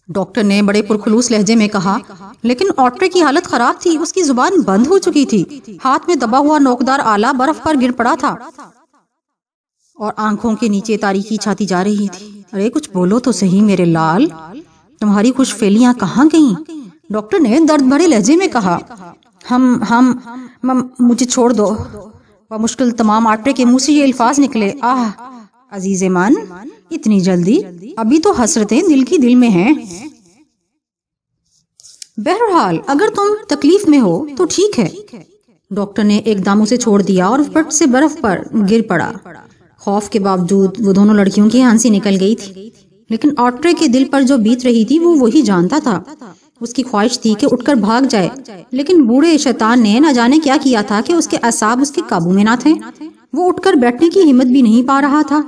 ڈاکٹر نے بڑے پرخلوص لہجے میں کہا، لیکن آٹرے کی حالت خراب تھی، اس کی زبان بند ہو چکی تھی، ہاتھ میں دبا ہوا نوکدار آلہ برف پر گر پڑا تھا اور آنکھوں کے نیچے تاریکی چھاتی جا رہی تھی۔ ارے کچھ بولو تو صحیح میرے لال، تمہاری خوش فعلیاں کہاں گئیں؟ ڈاکٹر نے درد بھرے لہجے میں کہا، مجھے چھوڑ دو۔ مشکل تمام آٹے کے منہ سے یہ الفاظ نکلے، آہ عزیز من، اتنی جلدی؟ ابھی تو حسرتیں دل کی دل میں ہیں۔ بہرحال اگر تم تکلیف میں ہو تو ٹھیک ہے۔ ڈاکٹر نے ایک دم اسے چھوڑ دیا اور پٹ سے برف پر گر پڑا۔ خوف کے باوجود وہ دونوں لڑکیوں کی ہنسی نکل گئی تھی، لیکن آٹرے کے دل پر جو بیت رہی تھی وہ وہی جانتا تھا۔ اس کی خواہش تھی کہ اٹھ کر بھاگ جائے، لیکن بوڑھے شیطان نے نہ جانے کیا کیا تھا کہ اس کے اعصاب اس کے قابو میں نہ تھے۔ وہ اٹھ کر بیٹھنے کی ہمت بھی نہیں پا رہا تھا۔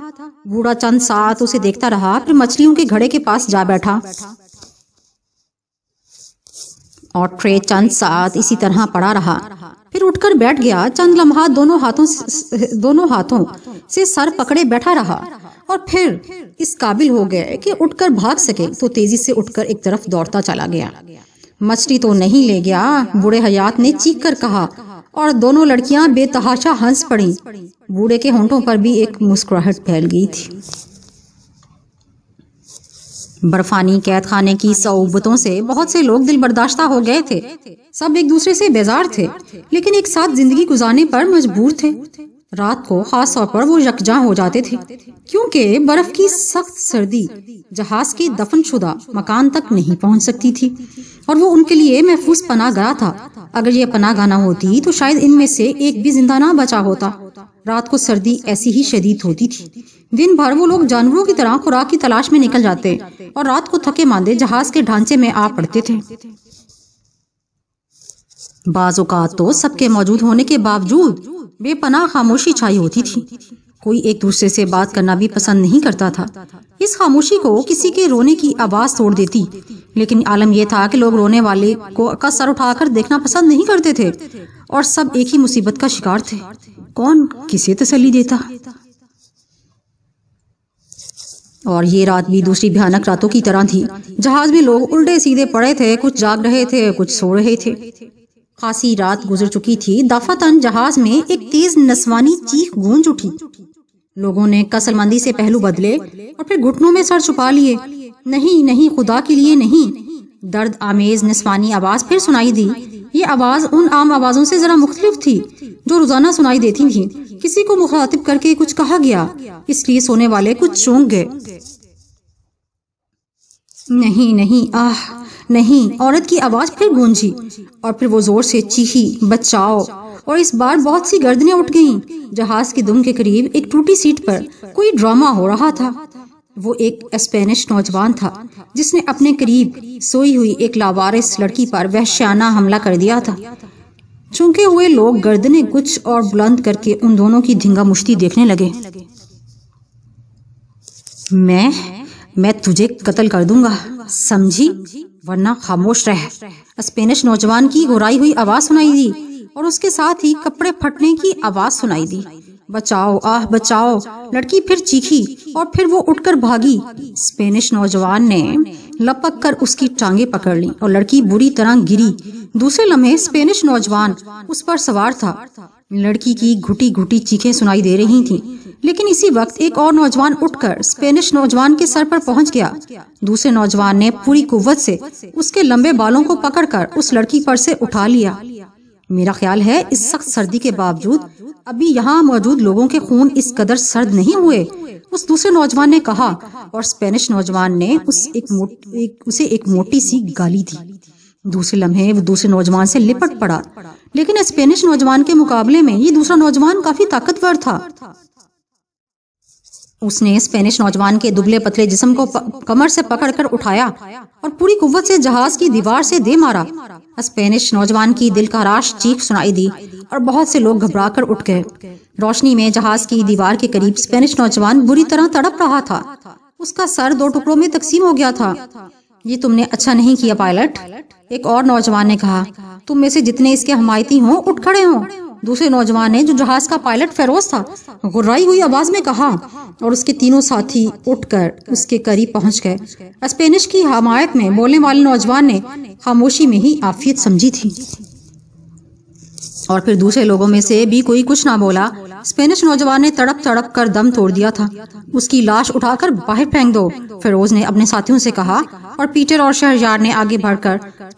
بوڑھا چند ساتھ اسے دیکھتا رہا، پھر مچھلیوں کے گھڑے کے پاس جا بیٹھا۔ آٹرے چند ساتھ اسی طرح پڑا رہا، پھر اٹھ کر بیٹھ گیا۔ چند لمحات دونوں ہاتھوں سے سر پکڑے بیٹھا رہا، اور پھر اس قابل ہو گئے کہ اٹھ کر بھاگ سکے تو تیزی سے اٹھ کر ایک طرف دوڑتا چلا گیا۔ مچھلی تو نہیں لے گیا، بوڑھے حیات نے چیخ کر کہا، اور دونوں لڑکیاں بے تحاشا ہنس پڑیں۔ بوڑھے کے ہونٹوں پر بھی ایک مسکراہٹ پھیل گئی تھی۔ برفانی قید خانے کی صعوبتوں سے بہت سے لوگ دل برداشتہ ہو گئے تھے۔ سب ایک دوسرے سے بیزار تھے، لیکن ایک ساتھ زندگی گزارنے پر مجبور تھے۔ رات کو خاص طور پر وہ یکجاں ہو جاتے تھے، کیونکہ برف کی سخت سردی جہاز کے دفن شدہ مکان تک نہیں پہنچ سکتی تھی، اور وہ ان کے لیے محفوظ پناہ گاہ تھا۔ اگر یہ پناہ گاہ نہ ہوتی تو شاید ان میں سے ایک بھی زندہ نہ بچا ہوتا۔ رات کو سردی ایسی ہی شدید ہوتی تھی۔ دن بھر وہ لوگ جانوروں کی طرح خوراک کی تلاش میں نکل جاتے، اور رات کو تھکے ماندے جہاز کے ڈھانچے میں آ پڑتے تھے۔ بعض اوقات تو سب کے موجود ہونے کے باوجود بے پناہ خاموشی چھائی ہوتی تھی۔ کوئی ایک دوسرے سے بات کرنا بھی پسند نہیں کرتا تھا۔ اس خاموشی کو کسی کے رونے کی آواز توڑ دیتی، لیکن عالم یہ تھا کہ لوگ رونے والے کا سر اٹھا کر دیکھنا پسند نہیں کرتے تھے، اور سب ایک ہی مصیبت کا شکار تھے۔ کون کسے تسلی دیتا؟ اور یہ رات بھی دوسری بھیانک راتوں کی طرح تھی۔ جہاز میں لوگ الٹے سیدھے پڑے تھے، کچھ جاگ رہے تھے، کچھ سو رہے تھے۔ خاصی رات گزر چکی تھی، دفعتاً جہاز میں ایک تیز نسوانی چیخ گونج اٹھی۔ لوگوں نے کسل مندی سے پہلو بدلے اور پھر گھٹنوں میں سر چھپا لیے۔ نہیں نہیں، خدا کے لیے نہیں! درد آمیز نسوانی آواز پھر سنائی دی۔ یہ آواز ان عام آوازوں سے ذرا مختلف تھی جو روزانہ سنائی دیتی تھی۔ کسی کو مخاطب کر کے کچھ کہا گیا، اس لیے سونے والے کچھ چونک گئے۔ نہیں نہیں، آہ نہیں! عورت کی آواز پھر گونجی، اور پھر وہ زور سے چیخی، بچاؤ! اور اس بار بہت سی گردنیں اٹھ گئیں۔ جہاز کی دم کے قریب ایک ٹوٹی سیٹ پر کوئی ڈرامہ ہو رہا تھا۔ وہ ایک اسپینش نوجوان تھا جس نے اپنے قریب سوئی ہوئی ایک لاوارث لڑکی پر وحشیانہ حملہ کر دیا تھا۔ چونکے ہوئے لوگ گردنیں کچھ اور بلند کر کے ان دونوں کی دھنگا مشتی دیکھنے لگے۔ میں تجھے قتل کر دوں گا، سمجھی؟ ورنہ خاموش رہ! اسپینش نوجوان کی گھرائی ہوئی آواز سنائی دی، اور اس کے ساتھ ہی کپڑے پھٹنے کی آواز سنائی دی۔ بچاؤ! آہ بچاؤ! لڑکی پھر چیخی، اور پھر وہ اٹھ کر بھاگی۔ اسپینش نوجوان نے لپک کر اس کی ٹانگیں پکڑ لی، اور لڑکی بری طرح گری۔ دوسرے لمحے اسپینش نوجوان اس پر سوار تھا۔ لڑکی کی گھٹی گھٹی چیخیں سنائی دے رہی تھیں، لیکن اسی وقت ایک اور نوجوان اٹھ کر اسپینش نوجوان کے سر پر پہنچ گیا۔ دوسرے نوجوان نے پوری قوت سے اس کے لمبے بالوں کو پکڑ کر اس لڑکی پر سے اٹھا لیا۔ میرا خیال ہے اس سخت سردی کے باوجود ابھی یہاں موجود لوگوں کے خون اس قدر سرد نہیں ہوئے، اس دوسرے نوجوان نے کہا، اور اسپینش نوجوان نے اسے ایک موٹی سی گالی دی۔ دوسرے لمحے وہ دوسرے نوجوان سے لپٹ پڑا، لیکن اسپینش نوجوان کے مقابلے میں یہ دوسرا نوجوان کافی طاقتور تھا۔ اس نے اسپینش نوجوان کے دبلے پتلے جسم کو کمر سے پکڑ کر اٹھایا اور پوری قوت سے جہاز کی دیوار سے دے مارا۔ اسپینش نوجوان کی دل خراش چیخ سنائی دی اور بہت سے لوگ گھبرا کر اٹھ گئے۔ روشنی میں جہاز کی دیوار کے قریب اسپینش نوجوان بری طرح تڑپ رہا تھا۔ اس کا سر 2 ٹکڑوں میں تقسیم ہو گیا تھا۔ یہ تم نے اچھا نہیں کیا پائلٹ، ایک اور نوجوان نے کہا۔ تم میں سے جتنے اس کے حمایتی ہوں اٹھ کھڑے ہوں، دوسرے نوجوان نے جو جہاز کا پائلٹ فیروز تھا غرائی ہوئی آواز میں کہا، اور اس کے تینوں ساتھی اٹھ کر اس کے قریب پہنچ گئے۔ اسپینش کی حمایت میں بولنے والے نوجوان نے خاموشی میں ہی عافیت سمجھی تھی، اور پھر دوسرے لوگوں میں سے بھی کوئی کچھ نہ بولا۔ اسپینش نوجوان نے تڑپ تڑپ کر دم توڑ دیا تھا۔ اس کی لاش اٹھا کر باہر پھینک دو، فیروز نے اپنے ساتھیوں سے کہا، اور پیٹر اور شہریار نے آگے بڑھ کر